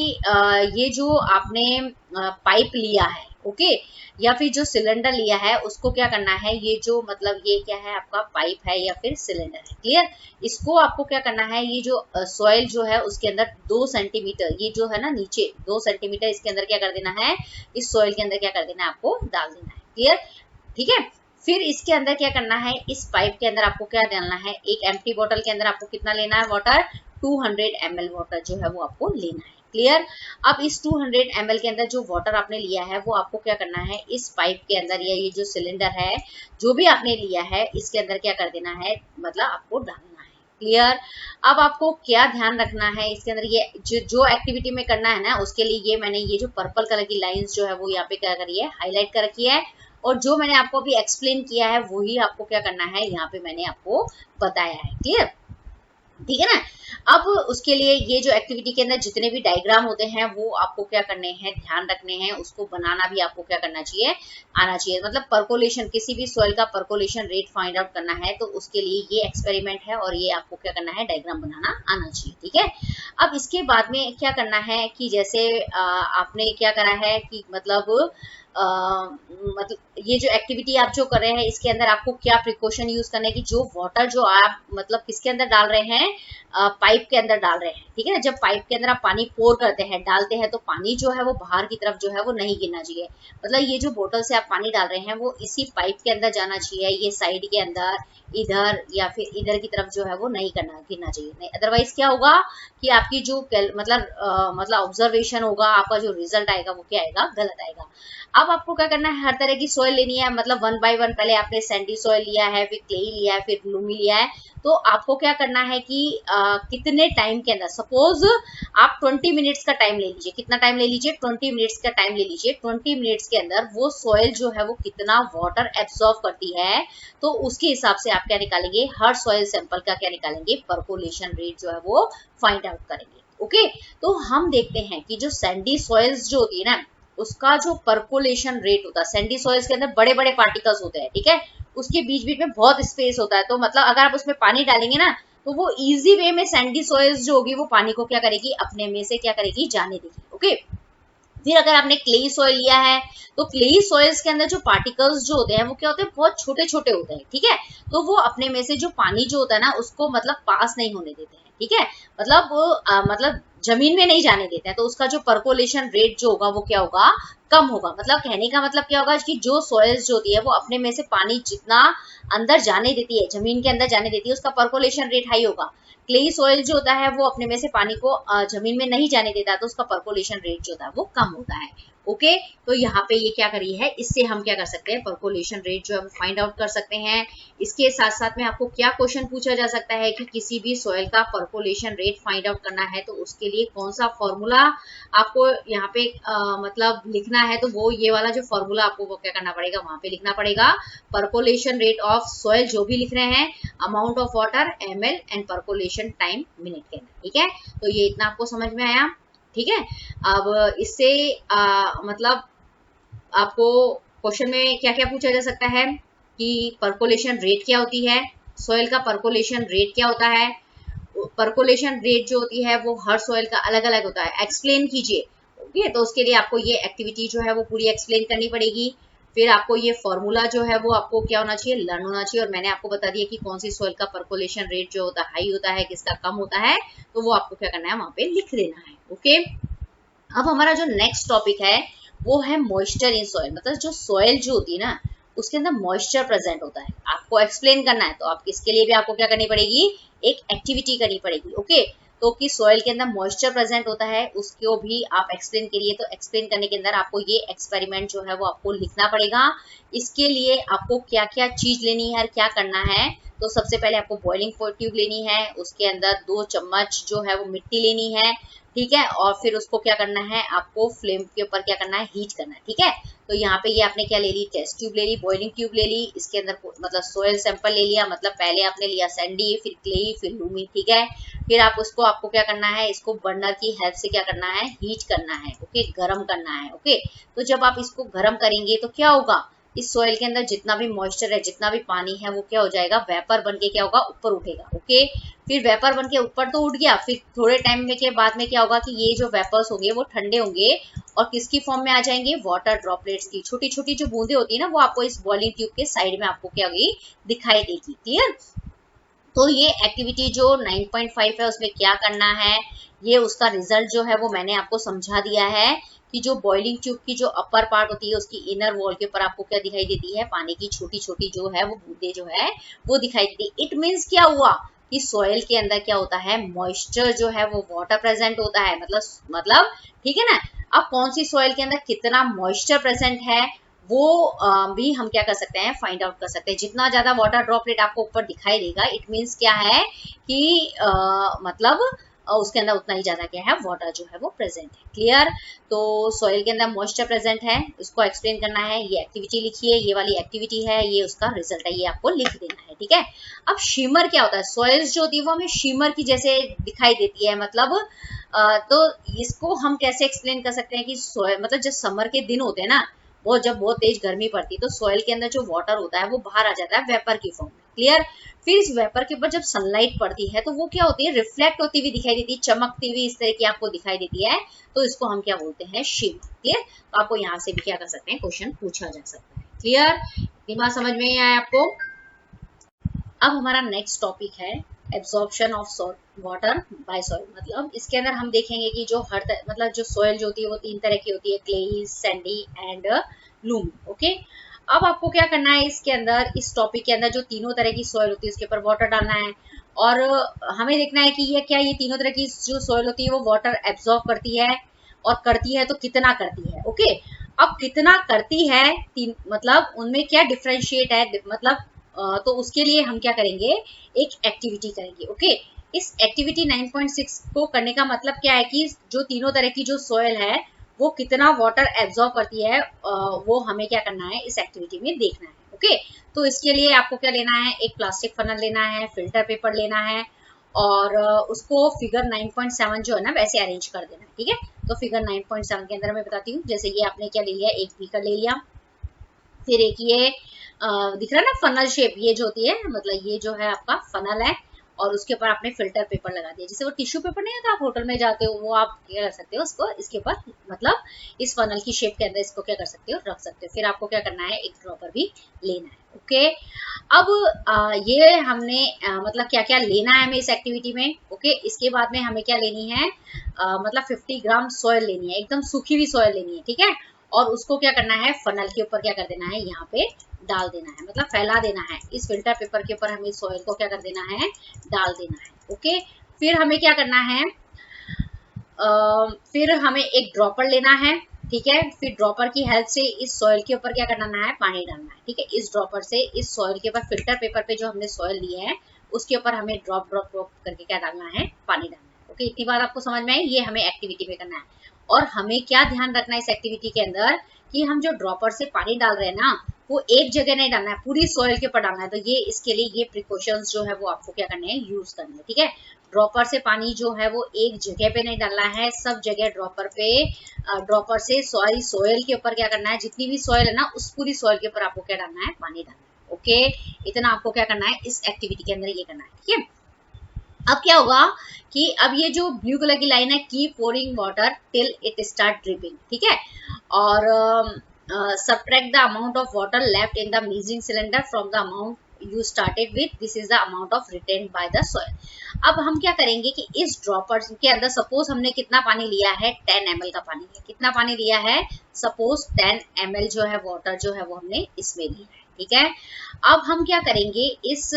ये जो आपने पाइप लिया है, ओके, या फिर जो सिलेंडर लिया है उसको क्या करना है, ये जो मतलब ये क्या है आपका पाइप है या फिर सिलेंडर है, क्लियर। इसको आपको क्या करना है, ये जो सॉइल जो है उसके अंदर 2 सेंटीमीटर, ये जो है ना नीचे 2 सेंटीमीटर इसके अंदर क्या कर देना है, इस सॉइल के अंदर क्या कर देना है, आपको डाल देना है, क्लियर, ठीक है। फिर इसके अंदर क्या करना है, इस पाइप के अंदर आपको क्या डालना है, एक एम्प्टी बोतल के अंदर आपको कितना लेना है वाटर, 200 ml वाटर जो है वो आपको लेना है, क्लियर। अब इस 200 ml के अंदर जो वाटर आपने लिया है वो आपको क्या करना है, इस पाइप के अंदर या ये जो सिलेंडर है जो भी आपने लिया है इसके अंदर क्या कर देना है, मतलब आपको डालना है, क्लियर। अब आपको क्या ध्यान रखना है इसके अंदर, ये जो एक्टिविटी में करना है ना उसके लिए ये मैंने ये जो पर्पल कलर की लाइंस जो है वो यहाँ पे क्या करी है, हाईलाइट कर रखी है। और जो मैंने आपको अभी एक्सप्लेन किया है वही आपको क्या करना है, यहाँ पे मैंने आपको बताया है, क्लियर, ठीक है ना। अब उसके लिए ये जो एक्टिविटी के अंदर जितने भी डायग्राम होते हैं वो आपको क्या करने हैं, ध्यान रखने हैं, उसको बनाना भी आपको क्या करना चाहिए, आना चाहिए। मतलब पर्कोलेशन, किसी भी सॉइल का पर्कोलेशन रेट फाइंड आउट करना है तो उसके लिए ये एक्सपेरिमेंट है और ये आपको क्या करना है, डायग्राम बनाना आना चाहिए, ठीक है। अब इसके बाद में क्या करना है कि जैसे आपने क्या करा है कि मतलब ये जो एक्टिविटी आप जो कर रहे हैं इसके अंदर आपको क्या प्रिकॉशन यूज करना है कि जो वाटर जो आप मतलब किसके अंदर डाल रहे हैं, पाइप के अंदर डाल रहे हैं, ठीक है ना। जब पाइप के अंदर आप पानी पोर करते हैं, डालते हैं, तो पानी जो है वो बाहर की तरफ जो है वो नहीं गिरना चाहिए। मतलब ये जो बोतल से आप पानी डाल रहे हैं वो इसी पाइप के अंदर जाना चाहिए, ये साइड के अंदर इधर या फिर इधर की तरफ जो है वो नहीं गिरना चाहिए, नहीं अदरवाइज क्या होगा कि आपकी जो मतलब ऑब्जर्वेशन होगा, आपका जो रिजल्ट आएगा वो क्या आएगा, गलत आएगा। अब आपको क्या करना है, हर तरह की सॉइल लेनी है, मतलब 1 बाय 1 पहले आपने सैंडी सॉइल लिया है, फिर क्ले लिया है, फिर लूमी लिया है। तो आपको क्या करना है कि कितने टाइम के अंदर, सपोज आप 20 मिनट्स का टाइम ले लीजिए, कितना टाइम ले लीजिए, 20 मिनट्स का टाइम ले लीजिए। 20 मिनट्स के अंदर वो सॉइल जो है वो कितना वाटर एब्सॉर्ब करती है, तो उसके हिसाब से आप क्या निकालेंगे, हर सॉइल सैंपल का क्या निकालेंगे, पर्कोलेशन रेट जो है वो फाइंड आउट करेंगे, ओके। तो हम देखते हैं कि जो सैंडी सॉइल्स जो होती है ना उसका जो पर्कोलेशन रेट होता है, सैंडी सॉइल्स के अंदर बड़े बड़े पार्टिकल्स होते हैं, ठीक है, उसके बीच बीच में बहुत स्पेस होता है, तो मतलब अगर आप उसमें पानी डालेंगे ना तो वो इजी वे में सैंडी सॉइल्स जो होगी वो पानी को क्या करेगी, अपने में से क्या करेगी, जाने देगी, ओके। फिर अगर आपने क्लेई सॉइल लिया है तो क्लेई सॉइल्स के अंदर जो पार्टिकल्स जो होते हैं वो क्या होते हैं, बहुत छोटे छोटे होते हैं, ठीक है। तो वो अपने में से जो पानी जो होता है ना उसको मतलब पास नहीं होने देते हैं, ठीक है, मतलब जमीन में नहीं जाने देते हैं, तो उसका जो पर्कोलेशन रेट जो होगा वो क्या होगा, कम होगा। मतलब कहने का मतलब क्या होगा कि जो सॉइल्स जो होती है वो अपने में से पानी जितना अंदर जाने देती है, जमीन के अंदर जाने देती है, उसका पर्कोलेशन रेट हाई होगा। क्लेई सॉइल जो होता है वो अपने में से पानी को जमीन में नहीं जाने देता, तो उसका पर्कोलेशन रेट जो होता है वो कम होता है, ओके। तो यहाँ पे ये क्या करी है, इससे हम क्या कर सकते हैं, पर्कोलेशन रेट जो है फाइंड आउट कर सकते हैं। इसके साथ साथ में आपको क्या क्वेश्चन पूछा जा सकता है कि किसी भी सॉइल का पर्कोलेशन रेट फाइंड आउट करना है तो उसके लिए कौन सा फॉर्मूला आपको यहाँ पे मतलब लिखना है तो वो ये वाला जो फॉर्मूला आपको वो क्या करना पड़ेगा, वहां पे लिखना पड़ेगा। परकोलेशन रेट ऑफ सॉइल जो भी लिख रहे हैं, amount of water ml and percolation time minute के अंदर, ठीक है। तो ये इतना आपको समझ में आया, ठीक है। अब इससे मतलब आपको क्वेश्चन में क्या क्या पूछा जा सकता है कि परकोलेशन रेट क्या होती है, सॉइल का परकोलेशन रेट क्या होता है। परकोलेशन रेट जो होती है वो हर सॉइल का अलग अलग होता है, एक्सप्लेन कीजिए, ओके। तो उसके लिए आपको ये एक्टिविटी जो है वो पूरी एक्सप्लेन करनी पड़ेगी। फिर आपको ये फॉर्मूला जो है वो आपको क्या होना चाहिए, लर्न होना चाहिए। और मैंने आपको बता दिया कि कौन सी सॉइल का परकोलेशन रेट जो होता है हाई होता है, किसका कम होता है, तो वो आपको क्या करना है, वहां पे लिख देना है, ओके। अब हमारा जो नेक्स्ट टॉपिक है वो है मॉइस्चर इन सॉइल, मतलब जो सॉइल जो होती है ना उसके अंदर मॉइस्चर प्रेजेंट होता है, आपको एक्सप्लेन करना है। तो आप इसके लिए भी आपको क्या करनी पड़ेगी, एक एक्टिविटी करनी पड़ेगी, ओके। तो कि सॉइल के अंदर मॉइस्चर प्रेजेंट होता है उसको भी आप एक्सप्लेन करिए। तो एक्सप्लेन करने के अंदर आपको ये एक्सपेरिमेंट जो है वो आपको लिखना पड़ेगा। इसके लिए आपको क्या क्या चीज लेनी है और क्या करना है। तो सबसे पहले आपको बॉइलिंग ट्यूब लेनी है, उसके अंदर 2 चम्मच जो है वो मिट्टी लेनी है, ठीक है। और फिर उसको क्या करना है, आपको फ्लेम के ऊपर क्या करना है, हीट करना है, ठीक है। तो यहाँ पे ये आपने क्या ले ली, टेस्ट ट्यूब ले ली, बॉइलिंग ट्यूब ले ली, इसके अंदर मतलब सोयल सैंपल ले लिया, मतलब पहले आपने लिया सैंडी, फिर क्ले, फिर लूमी, ठीक है। फिर आप उसको आपको क्या करना है, इसको बर्नर की हेल्प से क्या करना है, हीट करना है, ओके, गर्म करना है, ओके। तो जब आप इसको गर्म करेंगे तो क्या होगा, इस सॉइल के अंदर जितना भी मॉइस्चर है, जितना भी पानी है, वो क्या हो जाएगा, वेपर बन के क्या होगा, ऊपर उठेगा, ओके। फिर वेपर बन के ऊपर तो उठ गया, फिर थोड़े टाइम में के बाद में क्या होगा कि ये जो वेपर्स होंगे वो ठंडे होंगे और किसकी फॉर्म में आ जाएंगे, वाटर ड्रॉपलेट्स की। छोटी छोटी जो बूंदे होती है ना वो आपको इस बॉइलिंग ट्यूब के साइड में आपको क्या होगी, दिखाई देगी, क्लियर। तो ये एक्टिविटी जो 9.5 है उसमें क्या करना है, ये उसका रिजल्ट जो है वो मैंने आपको समझा दिया है कि जो बॉइलिंग ट्यूब की जो अपर पार्ट होती है उसकी इनर वॉल के ऊपर आपको क्या दिखाई देती है, पानी की छोटी छोटी जो है वो बूंदे जो है वो दिखाई देती है। इट मीन्स क्या हुआ कि सॉइल के अंदर क्या होता है, मॉइस्चर जो है वो वाटर प्रेजेंट होता है, मतलब ठीक है ना। अब कौन सी सॉइल के अंदर कितना मॉइस्चर प्रेजेंट है वो भी हम क्या कर सकते हैं, फाइंड आउट कर सकते हैं। जितना ज्यादा वाटर ड्रॉपलेट आपको ऊपर दिखाई देगा, इट मीन्स क्या है कि मतलब उसके अंदर उतना ही ज्यादा क्या है, वाटर जो है वो प्रेजेंट है, क्लियर। तो सॉइल के अंदर मॉइस्चर प्रेजेंट है, इसको एक्सप्लेन करना है, ये एक्टिविटी लिखिए, ये वाली एक्टिविटी है, ये उसका रिजल्ट है, ये आपको लिख देना है, ठीक है। अब शिमर क्या होता है, सॉइल्स जो होती है वो हमें शिमर की जैसे दिखाई देती है, मतलब तो इसको हम कैसे एक्सप्लेन कर सकते हैं कि सॉइल मतलब जब समर के दिन होते हैं ना, वो जब बहुत तेज गर्मी पड़ती है तो सॉइल के अंदर जो वाटर होता है वो बाहर आ जाता है वेपर की फॉर्म में, क्लियर। फिर इस वेपर के ऊपर जब सनलाइट पड़ती है तो वो क्या होती है, रिफ्लेक्ट होती हुई दिखाई देती है, चमकती हुई इस तरह की आपको दिखाई देती है। तो इसको हम क्या बोलते हैं, शिमर, क्लियर। तो आपको यहाँ से भी क्या कर सकते हैं, क्वेश्चन पूछा जा सकता है, क्लियर। दिमाग समझ में आया आपको। अब हमारा नेक्स्ट टॉपिक है absorption of water bye soil, मतलब इसके अंदर हम देखेंगे कि जो मतलब जो सॉइल जो होती है वो 3 तरह की होती है, clay, Sandy and loamy, okay. अब आपको क्या करना है, इसके अंदर इस टॉपिक के अंदर जो तीनों तरह की सॉइल होती है उसके ऊपर वाटर डालना है और हमें देखना है कि ये क्या, ये तीनों तरह की जो सॉइल होती है वो वाटर एब्जॉर्ब करती है और करती है तो कितना करती है, ओके। अब कितना करती है, मतलब उनमें क्या डिफरेंशिएट है, मतलब तो उसके लिए हम क्या करेंगे, एक एक्टिविटी करेंगे, ओके। इस एक्टिविटी 9.6 को करने का मतलब क्या है कि जो तीनों तरह की जो सॉइल है वो कितना वाटर एब्जॉर्ब करती है, वो हमें क्या करना है, इस एक्टिविटी में देखना है, ओके। तो इसके लिए आपको क्या लेना है, एक प्लास्टिक फनल लेना है, फिल्टर पेपर लेना है और उसको फिगर 9.7 जो है ना वैसे अरेंज कर देना है, ठीक है। तो फिगर 9.7 के अंदर मैं बताती हूँ, जैसे ये आपने क्या ले लिया, एक बीकर ले लिया, फिर एक ये दिख रहा है ना फनल शेप, ये जो होती है मतलब ये जो है आपका फनल है और उसके ऊपर आपने फिल्टर पेपर लगा दिया, जैसे वो टिश्यू पेपर नहीं आता आप होटल में जाते हो, वो आप क्या कर सकते हो, उसको इसके ऊपर मतलब इस फनल की शेप के अंदर इसको क्या कर सकते हो, रख सकते हो। फिर आपको क्या करना है, एक ड्रॉपर भी लेना है, ओके। अब ये हमने मतलब क्या क्या लेना है हमें इस एक्टिविटी में, ओके। इसके बाद में हमें क्या लेनी है, मतलब 50 ग्राम सॉइल लेनी है, एकदम सूखी हुई सॉइल लेनी है, ठीक है। और उसको क्या करना है, फनल के ऊपर क्या कर देना है, यहाँ पे डाल देना है, मतलब फैला देना है, इस फिल्टर पेपर के ऊपर हमें सॉइल को क्या कर देना है, डाल देना है, ओके। फिर हमें क्या करना है, फिर हमें एक ड्रॉपर लेना है, ठीक है। फिर ड्रॉपर की हेल्प से इस सॉइल के ऊपर क्या करना है, पानी डालना है, ठीक है। इस ड्रॉपर से इस सॉइल के ऊपर फिल्टर पेपर पे जो हमने सॉइल लिए है उसके ऊपर हमें ड्रॉप ड्रॉप ड्रॉप करके क्या डालना है, पानी डालना है, ओके। इतनी बात आपको समझ में आई, ये हमें एक्टिविटी पे करना है। और हमें क्या ध्यान रखना है इस एक्टिविटी के अंदर कि हम जो ड्रॉपर से पानी डाल रहे हैं ना वो एक जगह नहीं डालना है, पूरी सॉइल के ऊपर डालना है। तो ये इसके लिए ये प्रिकॉशंस जो है वो आपको क्या करने हैं, यूज करने हैं। ठीक है, ड्रॉपर से पानी जो है वो एक जगह पे नहीं डालना है, सब जगह ड्रॉपर पे, ड्रॉपर से सॉइल के ऊपर क्या करना है, जितनी भी सॉइल है ना उस पूरी सॉइल के ऊपर आपको क्या डालना है, पानी डालना है। ओके, इतना आपको क्या करना है इस एक्टिविटी के अंदर ये करना है। ठीक है, अब क्या होगा कि अब ये जो ब्लू कलर की लाइन है, keep pouring water till it start dripping. ठीक है, और subtract the amount of water left in the measuring cylinder from the amount you started with. This is the amount of retained by the soil. अब हम क्या करेंगे कि इस dropper के अंदर सपोज हमने कितना पानी लिया है, 10 ml का पानी है। कितना पानी लिया है, सपोज 10 ml जो है वाटर जो है वो हमने इसमें लिया है। ठीक है, अब हम क्या करेंगे इस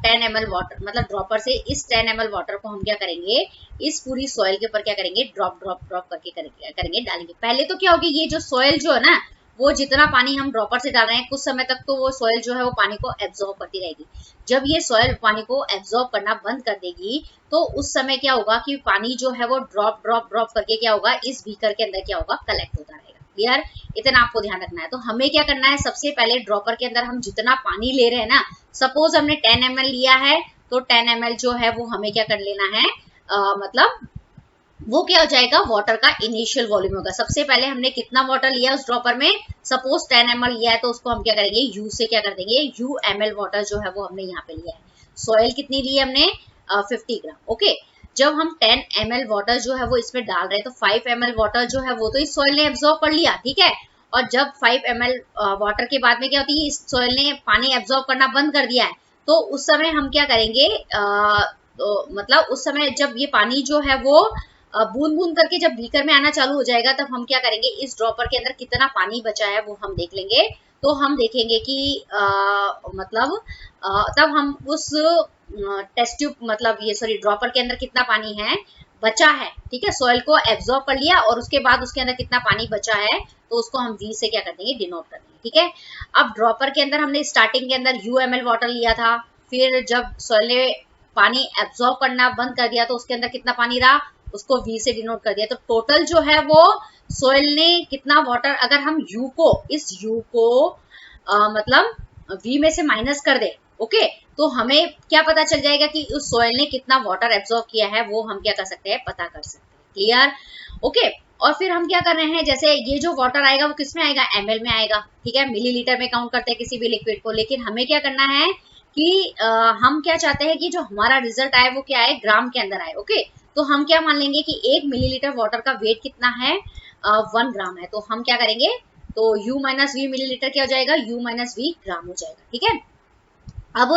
10 ml वाटर मतलब ड्रॉपर से इस 10 ml वाटर को हम क्या करेंगे, इस पूरी सॉइल के ऊपर क्या करेंगे, ड्रॉप ड्रॉप ड्रॉप करके करेंगे डालेंगे। पहले तो क्या होगी, ये जो सॉइल जो है ना वो जितना पानी हम ड्रॉपर से डाल रहे हैं कुछ समय तक तो वो सॉइल जो है वो पानी को एब्जॉर्ब करती रहेगी। जब ये सॉइल पानी को एब्जॉर्ब करना बंद कर देगी तो उस समय क्या होगा कि पानी जो है वो ड्रॉप ड्रॉप ड्रॉप करके क्या होगा, इस बीकर के अंदर क्या होगा, कलेक्ट होता रहेगा। क्लियर, इतना आपको ध्यान रखना है। तो हमें क्या करना है, सबसे पहले ड्रॉपर के अंदर हम जितना पानी ले रहे हैं ना, सपोज हमने 10 ml लिया है तो 10 ml जो है वो हमें क्या कर लेना है, मतलब वो क्या हो जाएगा, वाटर का इनिशियल वॉल्यूम होगा। सबसे पहले हमने कितना वाटर लिया उस ड्रॉपर में, सपोज 10 ml लिया है तो उसको हम क्या करेंगे, यू से क्या कर देंगे, यू ml वाटर जो है वो हमने यहाँ पे लिया है। सॉइल कितनी ली है हमने, 50 ग्राम। ओके, जब हम 10 ml वाटर जो है वो इसमें डाल रहे हैं तो 5 ml वाटर जो है वो तो इस सॉइल ने एब्जॉर्ब कर लिया। ठीक है, और जब 5 ml वाटर के बाद में क्या होती है, इस सॉइल ने पानी एब्जॉर्ब करना बंद कर दिया है। तो उस समय हम क्या करेंगे, तो मतलब उस समय जब ये पानी जो है वो बूंद बूंद करके जब बीकर में आना चालू हो जाएगा तब हम क्या करेंगे, इस ड्रॉपर के अंदर कितना पानी बचा है वो हम देख लेंगे। तो हम देखेंगे कि मतलब तब हम उस टेस्ट ट्यूब मतलब ये सॉरी ड्रॉपर के अंदर कितना पानी है बचा है। ठीक है, सॉइल को एब्जॉर्ब कर लिया और उसके बाद उसके अंदर कितना पानी बचा है तो उसको हम वी से क्या कर देंगे, डिनोट कर देंगे। ठीक है, अब ड्रॉपर के अंदर हमने स्टार्टिंग के अंदर यू ml वाटर लिया था, फिर जब सॉइल ने पानी एब्जॉर्ब करना बंद कर दिया तो उसके अंदर कितना पानी रहा, उसको v से डिनोट कर दिया। तो टोटल जो है वो सॉइल ने कितना वाटर, अगर हम u को इस u को मतलब v में से माइनस कर दे, ओके, तो हमें क्या पता चल जाएगा कि उस सॉइल ने कितना वाटर एब्जॉर्ब किया है, वो हम क्या कर सकते हैं, पता कर सकते हैं। Clear, okay. और फिर हम क्या कर रहे हैं, जैसे ये जो वाटर आएगा वो किस में आएगा, ml में आएगा। ठीक है, मिलीलीटर में काउंट करते हैं किसी भी लिक्विड को, लेकिन हमें क्या करना है कि हम क्या चाहते हैं कि जो हमारा रिजल्ट आए वो क्या आए, ग्राम के अंदर आए। ओके, तो हम क्या मान लेंगे कि 1 मिलीलीटर वाटर का वेट कितना है, 1 ग्राम है। तो हम क्या करेंगे, तो u माइनस वी मिलीलीटर क्या हो जाएगा, u माइनस वी ग्राम हो जाएगा। ठीक है, अब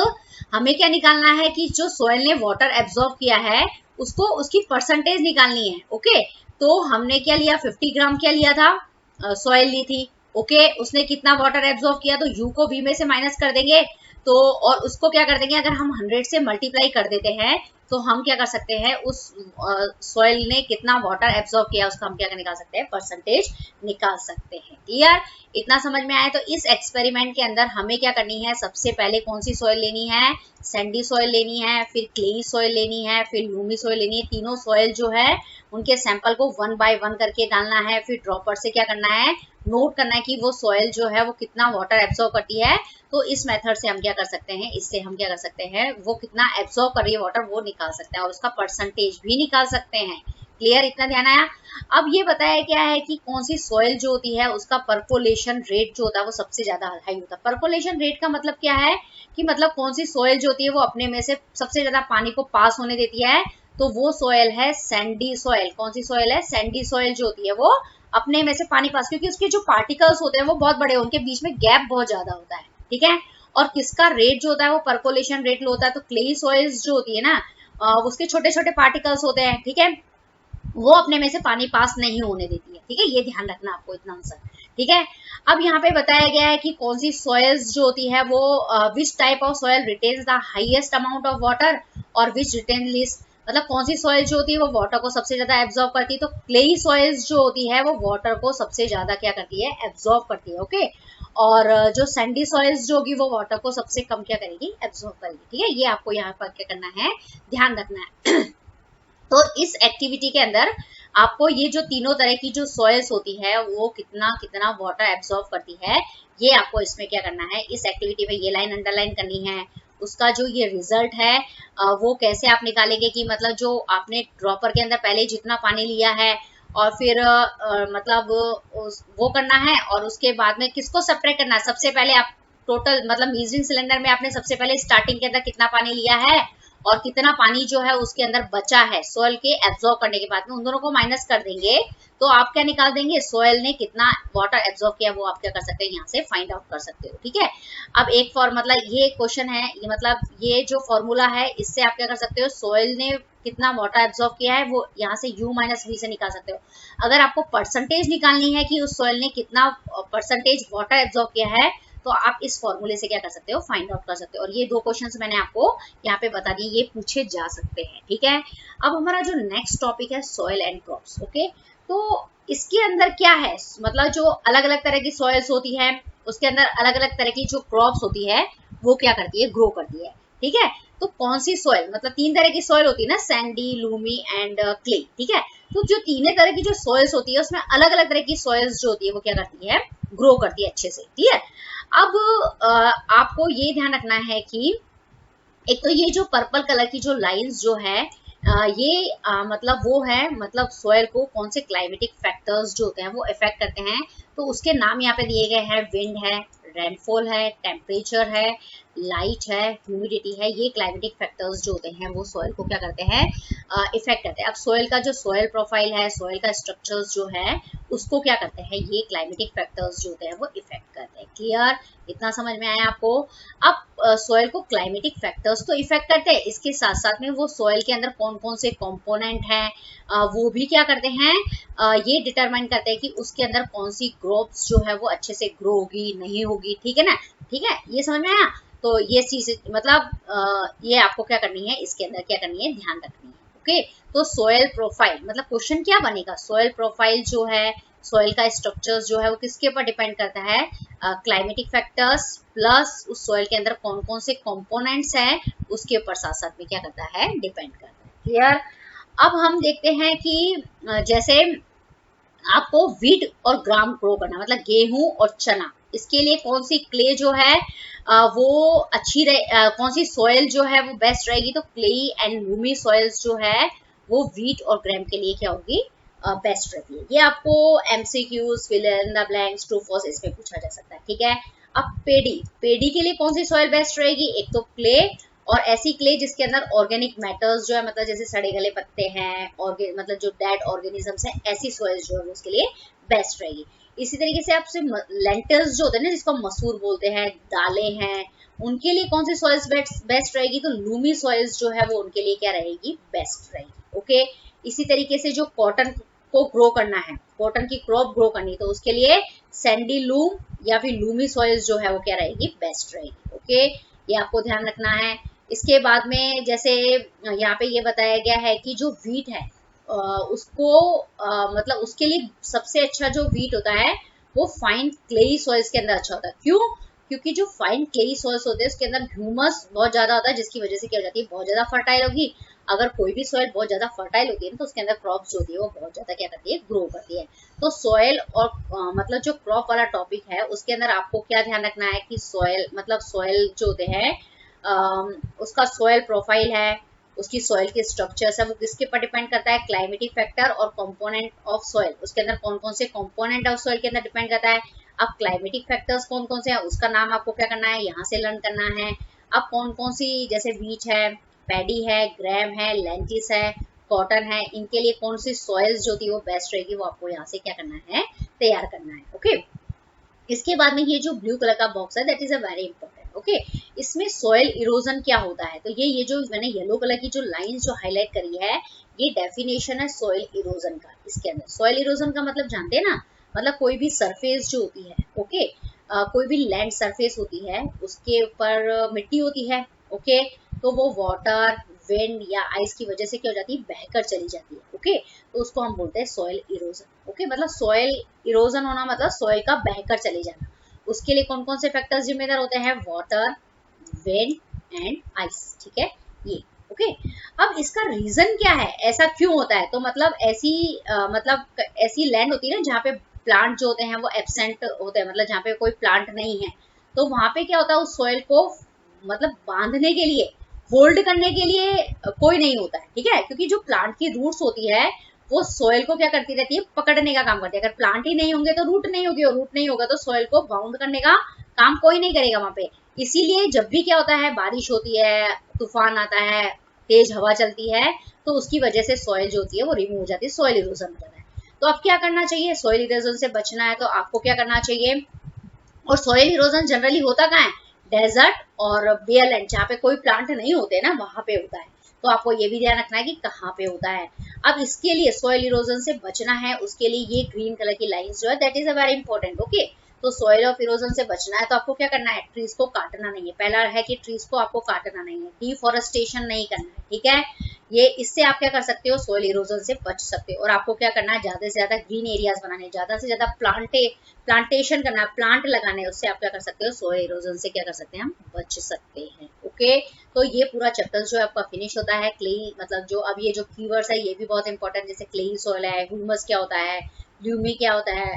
हमें क्या निकालना है कि जो सॉइल ने वाटर एब्जॉर्ब किया है उसको उसकी परसेंटेज निकालनी है। ओके, तो हमने क्या लिया, 50 ग्राम क्या लिया था, सॉइल ली थी। ओके, उसने कितना वाटर एब्जॉर्ब किया, तो u को v में से माइनस कर देंगे, तो और उसको क्या कर देंगे, अगर हम 100 से मल्टीप्लाई कर देते हैं तो हम क्या कर सकते हैं, उस सॉइल ने कितना वाटर एब्जॉर्ब किया उसका हम क्या निकाल सकते हैं, परसेंटेज निकाल सकते हैं। क्लियर, इतना समझ में आया। तो इस एक्सपेरिमेंट के अंदर हमें क्या करनी है, सबसे पहले कौन सी सॉइल लेनी है, सैंडी सॉइल लेनी है, फिर क्लेई सॉइल लेनी है, फिर लूमी सॉइल लेनी है। तीनों सॉइल जो है उनके सैंपल को 1 बाय 1 करके डालना है, फिर ड्रॉपर से क्या करना है, नोट करना है कि वो सॉइल जो है वो कितना वाटर एब्जॉर्ब करती है। तो इस मेथड से हम क्या कर सकते हैं, इससे हम क्या कर सकते हैं, वो कितना एब्जॉर्ब कर रही है वाटर वो निकाल सकते हैं और उसका परसेंटेज भी निकाल सकते हैं। क्लियर, इतना ध्यान आया। अब ये बताया क्या है कि कौन सी सॉइल जो होती है उसका परकोलेशन रेट जो होता है वो सबसे ज्यादा हाई होता है। परकोलेशन रेट का मतलब क्या है कि मतलब कौन सी सॉइल जो होती है वो अपने में से सबसे ज्यादा पानी को पास होने देती है, तो वो सॉइल है सैंडी सॉइल। कौन सी सॉइल है, सैंडी सॉइल जो होती है वो अपने में से पानी पास, क्योंकि उसके जो पार्टिकल्स होते हैं वो बहुत बड़े, उनके बीच में गैप बहुत ज्यादा होता है। ठीक है, और किसका रेट जो होता है वो परकोलेशन रेट होता है, तो क्लेई सॉइल्स जो होती है ना उसके छोटे छोटे पार्टिकल्स होते हैं। ठीक है, वो अपने में से पानी पास नहीं होने देती है। ठीक है, ये ध्यान रखना आपको इतना आंसर। ठीक है, अब यहाँ पे बताया गया है कि कौन सी सॉइल्स जो होती है वो which type of soil retains the highest amount of water और विच रिटेन लीस्ट, मतलब कौन सी सॉइल जो होती है वो वाटर को सबसे ज्यादा एब्जॉर्ब करती है। तो क्लेई सॉइल्स जो होती है वो वाटर को सबसे ज्यादा क्या करती है, एब्जॉर्ब करती है। ओके, और जो सैंडी सॉइल्स जो होगी वो वाटर को सबसे कम क्या करेगी, एब्जॉर्ब करेगी। ठीक है, ये आपको यहाँ पर क्या करना है, ध्यान रखना है। तो इस एक्टिविटी के अंदर आपको ये जो तीनों तरह की जो सॉइल्स होती है वो कितना कितना वाटर एब्जॉर्ब करती है, ये आपको इसमें क्या करना है, इस एक्टिविटी में ये लाइन अंडरलाइन करनी है। उसका जो ये रिजल्ट है वो कैसे आप निकालेंगे कि मतलब जो आपने ड्रॉपर के अंदर पहले जितना पानी लिया है और फिर मतलब वो करना है, और उसके बाद में किसको सब्ट्रैक्ट करना है। सबसे पहले आप टोटल मतलब मीजरिंग सिलेंडर में आपने सबसे पहले स्टार्टिंग के अंदर कितना पानी लिया है और कितना पानी जो है उसके अंदर बचा है सोयल के एब्जॉर्ब करने के बाद में, उन दोनों को माइनस कर देंगे तो आप क्या निकाल देंगे, सोयल ने कितना वाटर एब्जॉर्ब किया वो आप क्या कर सकते हैं, यहाँ से फाइंड आउट कर सकते हो। ठीक है, अब एक मतलब ये क्वेश्चन है, ये मतलब ये जो फॉर्मूला है इससे आप क्या कर सकते हो, सोयल ने कितना वाटर एब्जॉर्ब किया है वो यहाँ से u माइनस वी से निकाल सकते हो। अगर आपको परसेंटेज निकालनी है कि उस सोयल ने कितना परसेंटेज वाटर एब्जॉर्ब किया है तो आप इस फॉर्मूले से क्या कर सकते हो, फाइंड आउट कर सकते हो। और ये दो क्वेश्चंस मैंने आपको यहाँ पे बता दिए, ये पूछे जा सकते हैं। ठीक है, अब हमारा जो नेक्स्ट टॉपिक है सॉइल एंड क्रॉप्स। ओके, तो इसके अंदर क्या है, मतलब जो अलग अलग तरह की सॉइल्स होती है उसके अंदर अलग अलग तरह की जो क्रॉप्स होती है वो क्या करती है, ग्रो करती है। ठीक है, तो कौन सी सॉइल, मतलब तीन तरह की सॉइल होती है ना, सैंडी, लूमी एंड क्ले। ठीक है, तो जो तीनों तरह की जो सॉइल्स होती है उसमें अलग अलग तरह की सॉइल्स जो होती है वो क्या करती है, ग्रो करती है अच्छे से। ठीक है, अब आपको ये ध्यान रखना है कि एक तो ये जो पर्पल कलर की जो लाइंस जो है ये मतलब वो है, मतलब सोयल को कौन से क्लाइमेटिक फैक्टर्स जो होते हैं वो इफेक्ट करते हैं, तो उसके नाम यहाँ पे दिए गए हैं। विंड है, रेनफॉल है, टेम्परेचर है, लाइट है, ह्यूमिडिटी है। ये क्लाइमेटिक फैक्टर्स जो होते हैं वो सोयल को क्या करते हैं, इफेक्ट करते हैं। अब सोयल का जो सोयल प्रोफाइल है, सोयल का स्ट्रक्चर्स जो है उसको क्या करते हैं, ये क्लाइमेटिक फैक्टर्स जो होते हैं वो इफेक्ट करते हैं। क्लियर, इतना समझ में आया आपको। अब सोयल को क्लाइमेटिक फैक्टर्स तो इफेक्ट करते हैं, इसके साथ साथ में वो सोयल के अंदर कौन कौन से कंपोनेंट हैं वो भी क्या करते हैं, ये डिटरमाइन करते हैं कि उसके अंदर कौन सी क्रॉप्स जो है वो अच्छे से ग्रो होगी नहीं होगी। ठीक है ना, ठीक है, ये समझ में आया। तो ये चीज मतलब ये आपको क्या करनी है, इसके अंदर क्या करनी है, ध्यान रखनी है। ओके, तो सोयल प्रोफाइल मतलब क्वेश्चन क्या बनेगा, सोयल प्रोफाइल जो है, सोयल का स्ट्रक्चर्स जो है वो किसके ऊपर डिपेंड करता है, क्लाइमेटिक फैक्टर्स प्लस उस सोयल के अंदर कौन कौन से कंपोनेंट्स हैं उसके ऊपर साथ साथ में क्या करता है, डिपेंड करता है। क्लियर, अब हम देखते हैं कि जैसे आपको वीट और ग्राम ग्रो करना, मतलब गेहूं और चना, इसके लिए कौन सी क्ले जो है वो अच्छी रहे, कौन सी सॉइल जो है वो बेस्ट रहेगी, तो क्ले एंड लूमी सॉइल्स जो है वो वीट और ग्राम के लिए क्या होगी, बेस्ट रहती है। ये आपको MCQs, fill in the blanks, true false इसमें पूछा जा सकता है। ठीक है, अब पेडी के लिए कौन सी सॉइल बेस्ट रहेगी, एक तो क्ले और ऐसी क्ले जिसके अंदर ऑर्गेनिक मैटर्स जो है, मतलब जैसे सड़े गले पत्ते हैं और मतलब जो डेड ऑर्गेनिजम्स हैं, ऐसी सॉइल जो है उसके लिए बेस्ट रहेगी। इसी तरीके से आपसे लेंटल्स जो होते हैं ना, जिसको मसूर बोलते हैं, दालें हैं, उनके लिए कौन सी सॉइल्स बेस्ट रहेगी, तो लूमी सॉइल्स जो है वो उनके लिए क्या रहेगी, बेस्ट रहेगी। ओके, इसी तरीके से जो कॉटन को ग्रो करना है, कॉटन की क्रॉप ग्रो करनी, तो उसके लिए सैंडी लूम या फिर लूमी सॉइल्स जो है वो क्या रहेगी, बेस्ट रहेगी। ओके, ये आपको ध्यान रखना है। इसके बाद में जैसे यहाँ पे ये बताया गया है कि जो वीट है उसको मतलब उसके लिए सबसे अच्छा जो वीट होता है वो फाइन क्लेई सॉइल्स के अंदर अच्छा होता है। क्यों, क्योंकि जो फाइन क्लेई सॉइल्स होते हैं उसके अंदर ह्यूमस बहुत ज्यादा होता है, जिसकी वजह से क्या हो जाती है, बहुत ज्यादा फर्टाइल होगी। अगर कोई भी सॉइल बहुत ज्यादा फर्टाइल होती है तो उसके अंदर क्रॉप्स जो होती है वो बहुत ज्यादा क्या करती है, ग्रो करती है। तो सॉइल और मतलब जो क्रॉप वाला टॉपिक है उसके अंदर आपको क्या ध्यान रखना है कि सॉइल मतलब सॉइल जो होते हैं उसका सॉइल प्रोफाइल है, उसकी सॉइल के स्ट्रक्चर्स है, वो किसके पर डिपेंड करता है, क्लाइमेटिक फैक्टर और कंपोनेंट ऑफ सॉइल, उसके अंदर कौन कौन से कंपोनेंट ऑफ सॉइल के अंदर डिपेंड करता है। अब क्लाइमेटिक फैक्टर्स कौन कौन से हैं उसका नाम आपको क्या करना है, यहाँ से लर्न करना है। अब कौन कौन सी, जैसे वीट है, पैडी है, ग्राम है, लेंटिस है, कॉटन है, इनके लिए कौन सी सॉइल्स जो थी वो बेस्ट रहेगी, वो आपको यहाँ से क्या करना है, तैयार करना है। ओके, इसके बाद में ये जो ब्लू कलर का बॉक्स है that is a very important. Okay, इसमें सॉइल इरोजन क्या होता है, तो ये जो मैंने येलो कलर की जो लाइंस जो हाईलाइट करी है ये डेफिनेशन है सॉइल इरोजन का। इसके अंदर सॉइल इरोजन का मतलब जानते हैं ना, मतलब कोई भी सरफेस जो होती है, ओके, कोई भी लैंड सरफेस होती है उसके ऊपर मिट्टी होती है, ओके, तो वो वाटर, विंड या आइस की वजह से क्या हो जाती है, बहकर चली जाती है। ओके, तो उसको हम बोलते हैं सॉइल इरोजन। ओके, मतलब सॉइल इरोजन होना मतलब सॉइल का बहकर चले जाना। उसके लिए कौन कौन से फैक्टर्स जिम्मेदार होते हैं, वाटर, विंड एंड आइस। ठीक है, ये ओके अब इसका रीजन क्या है, ऐसा क्यों होता है? तो मतलब ऐसी लैंड होती है ना जहाँ पे प्लांट जो होते हैं वो एब्सेंट होते हैं, मतलब जहाँ पे कोई प्लांट नहीं है, तो वहां पे क्या होता है, उस सॉइल को मतलब बांधने के लिए, होल्ड करने के लिए कोई नहीं होता है, ठीक है, क्योंकि जो प्लांट की रूट्स होती है वो सॉइल को क्या करती रहती है, पकड़ने का काम करती है। अगर प्लांट ही नहीं होंगे तो रूट नहीं होगी, और रूट नहीं होगा तो सॉइल को बाउंड करने का काम कोई नहीं करेगा वहां पे। इसीलिए जब भी क्या होता है, बारिश होती है, तूफान आता है, तेज हवा चलती है, तो उसकी वजह से सॉइल जो होती है वो रिमूव हो जाती है, सॉइल इरोजन हो जाता है। तो अब क्या करना चाहिए, सॉइल इरोजन से बचना है तो आपको क्या करना चाहिए, और सॉइल इरोजन जनरली होता कहाँ है, डेजर्ट और बेयर लैंड, जहाँ पे कोई प्लांट नहीं होते ना, वहां पे होता है। तो आपको ये भी ध्यान रखना है कि कहाँ पे होता है। अब इसके लिए सॉइल इरोजन से बचना है, उसके लिए ये ग्रीन कलर की लाइंस जो है that is a very important. Okay, तो सॉइल ऑफ इरोजन से बचना है तो आपको क्या करना है, ट्रीज को काटना नहीं है। पहला है कि ट्रीज को आपको काटना नहीं है, डिफॉरेस्टेशन नहीं करना है, ठीक है। ये इससे आप क्या कर सकते हो, सॉइल इरोजन से बच सकते हो। और आपको क्या करना है, ज्यादा से ज्यादा ग्रीन एरियाज बनाने, ज्यादा से ज्यादा प्लांटेशन करना, प्लांट लगाने, उससे आप क्या कर सकते हो, सॉइल इरोजन से क्या कर सकते हैं, हम बच सकते हैं। ओके, तो ये पूरा चैप्टर जो है आपका फिनिश होता है। क्ले मतलब जो अब ये जो कीवर्ड्स है ये भी बहुत इंपॉर्टेंट, जैसे क्लेई सॉइल है, ह्यूमस क्या होता है, ल्यूमी क्या होता है।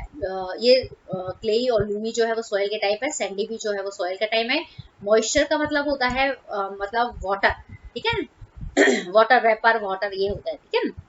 ये क्लेई और ल्यूमी जो है वो सॉइल के टाइप है, सैंडी भी जो है वो सॉइल का टाइप है। मॉइस्चर का मतलब होता है मतलब वाटर, ठीक है ना वाटर, वेपर वाटर ये होता है, ठीक है ना।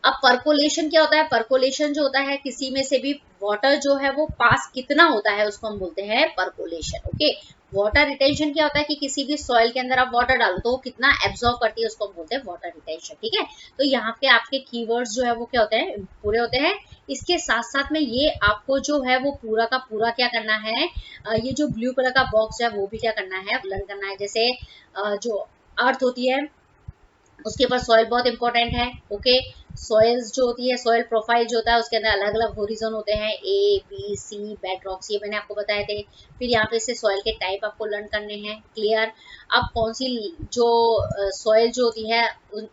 अब परकोलेशन क्या होता है, परकोलेशन जो होता है किसी में से भी वाटर जो है वो पास कितना होता है उसको हम बोलते हैं परकोलेशन। ओके, वाटर रिटेंशन क्या होता है कि किसी भी सॉइल के अंदर आप वाटर डालो तो वो कितना एब्जॉर्ब करती है, उसको हम बोलते हैं वाटर रिटेंशन, ठीक है। तो यहाँ पे आपके कीवर्ड्स जो है वो क्या होते हैं, पूरे होते हैं। इसके साथ साथ में ये आपको जो है वो पूरा का पूरा क्या करना है, ये जो ब्लू कलर का बॉक्स है वो भी क्या करना है, लर्न करना है। जैसे जो अर्थ होती है उसके ऊपर सॉइल बहुत इंपॉर्टेंट है। ओके, सॉइल्स जो होती है, सॉइल प्रोफाइल जो होता है उसके अंदर अलग अलग होरिजोन होते हैं, A B C, bed rocks, ये मैंने आपको बताए थे। फिर यहाँ पे से सॉइल के टाइप आपको लर्न करने हैं, क्लियर। अब कौन सी जो सॉइल जो होती है,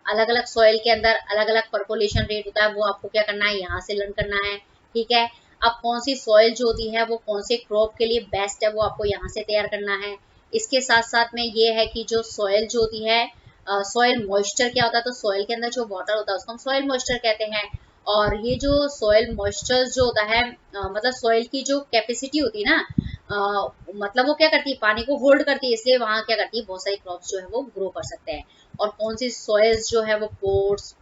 अलग अलग सॉइल के अंदर अलग अलग परकोलेशन रेट होता है, वो आपको क्या करना है, यहाँ से लर्न करना है, ठीक है। अब कौन सी सॉइल जो होती है वो कौन से क्रॉप के लिए बेस्ट है, वो आपको यहाँ से तैयार करना है। इसके साथ साथ में ये है कि जो सॉइल जो होती है, सॉइल मॉइस्चर क्या होता है, तो सॉइल के अंदर जो वाटर होता है उसको हम सॉइल मॉइस्चर कहते हैं। और ये जो सॉइल मॉइस्चर जो होता है, मतलब सॉइल की जो कैपेसिटी होती है ना, मतलब वो क्या करती है, पानी को होल्ड करती है, इसलिए वहां क्या करती है, बहुत सारी क्रॉप्स जो है वो ग्रो कर सकते हैं। और कौन सी सॉइल्स जो है वो ports,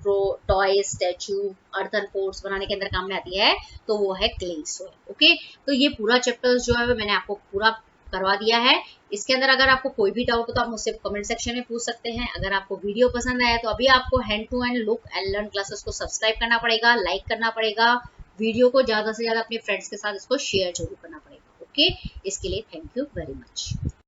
toy, statue, earthen ports बनाने के अंदर काम में आती है, तो वो है क्ले सॉइल। ओके, तो ये पूरा चैप्टर जो है मैंने आपको पूरा करवा दिया है। इसके अंदर अगर आपको कोई भी डाउट हो तो आप मुझसे कमेंट सेक्शन में पूछ सकते हैं। अगर आपको वीडियो पसंद आया तो अभी आपको Hand to Hand Look and Learn Classes को सब्सक्राइब करना पड़ेगा, लाइक करना पड़ेगा, वीडियो को ज्यादा से ज्यादा अपने फ्रेंड्स के साथ इसको शेयर जरूर करना पड़ेगा। ओके, इसके लिए थैंक यू वेरी मच।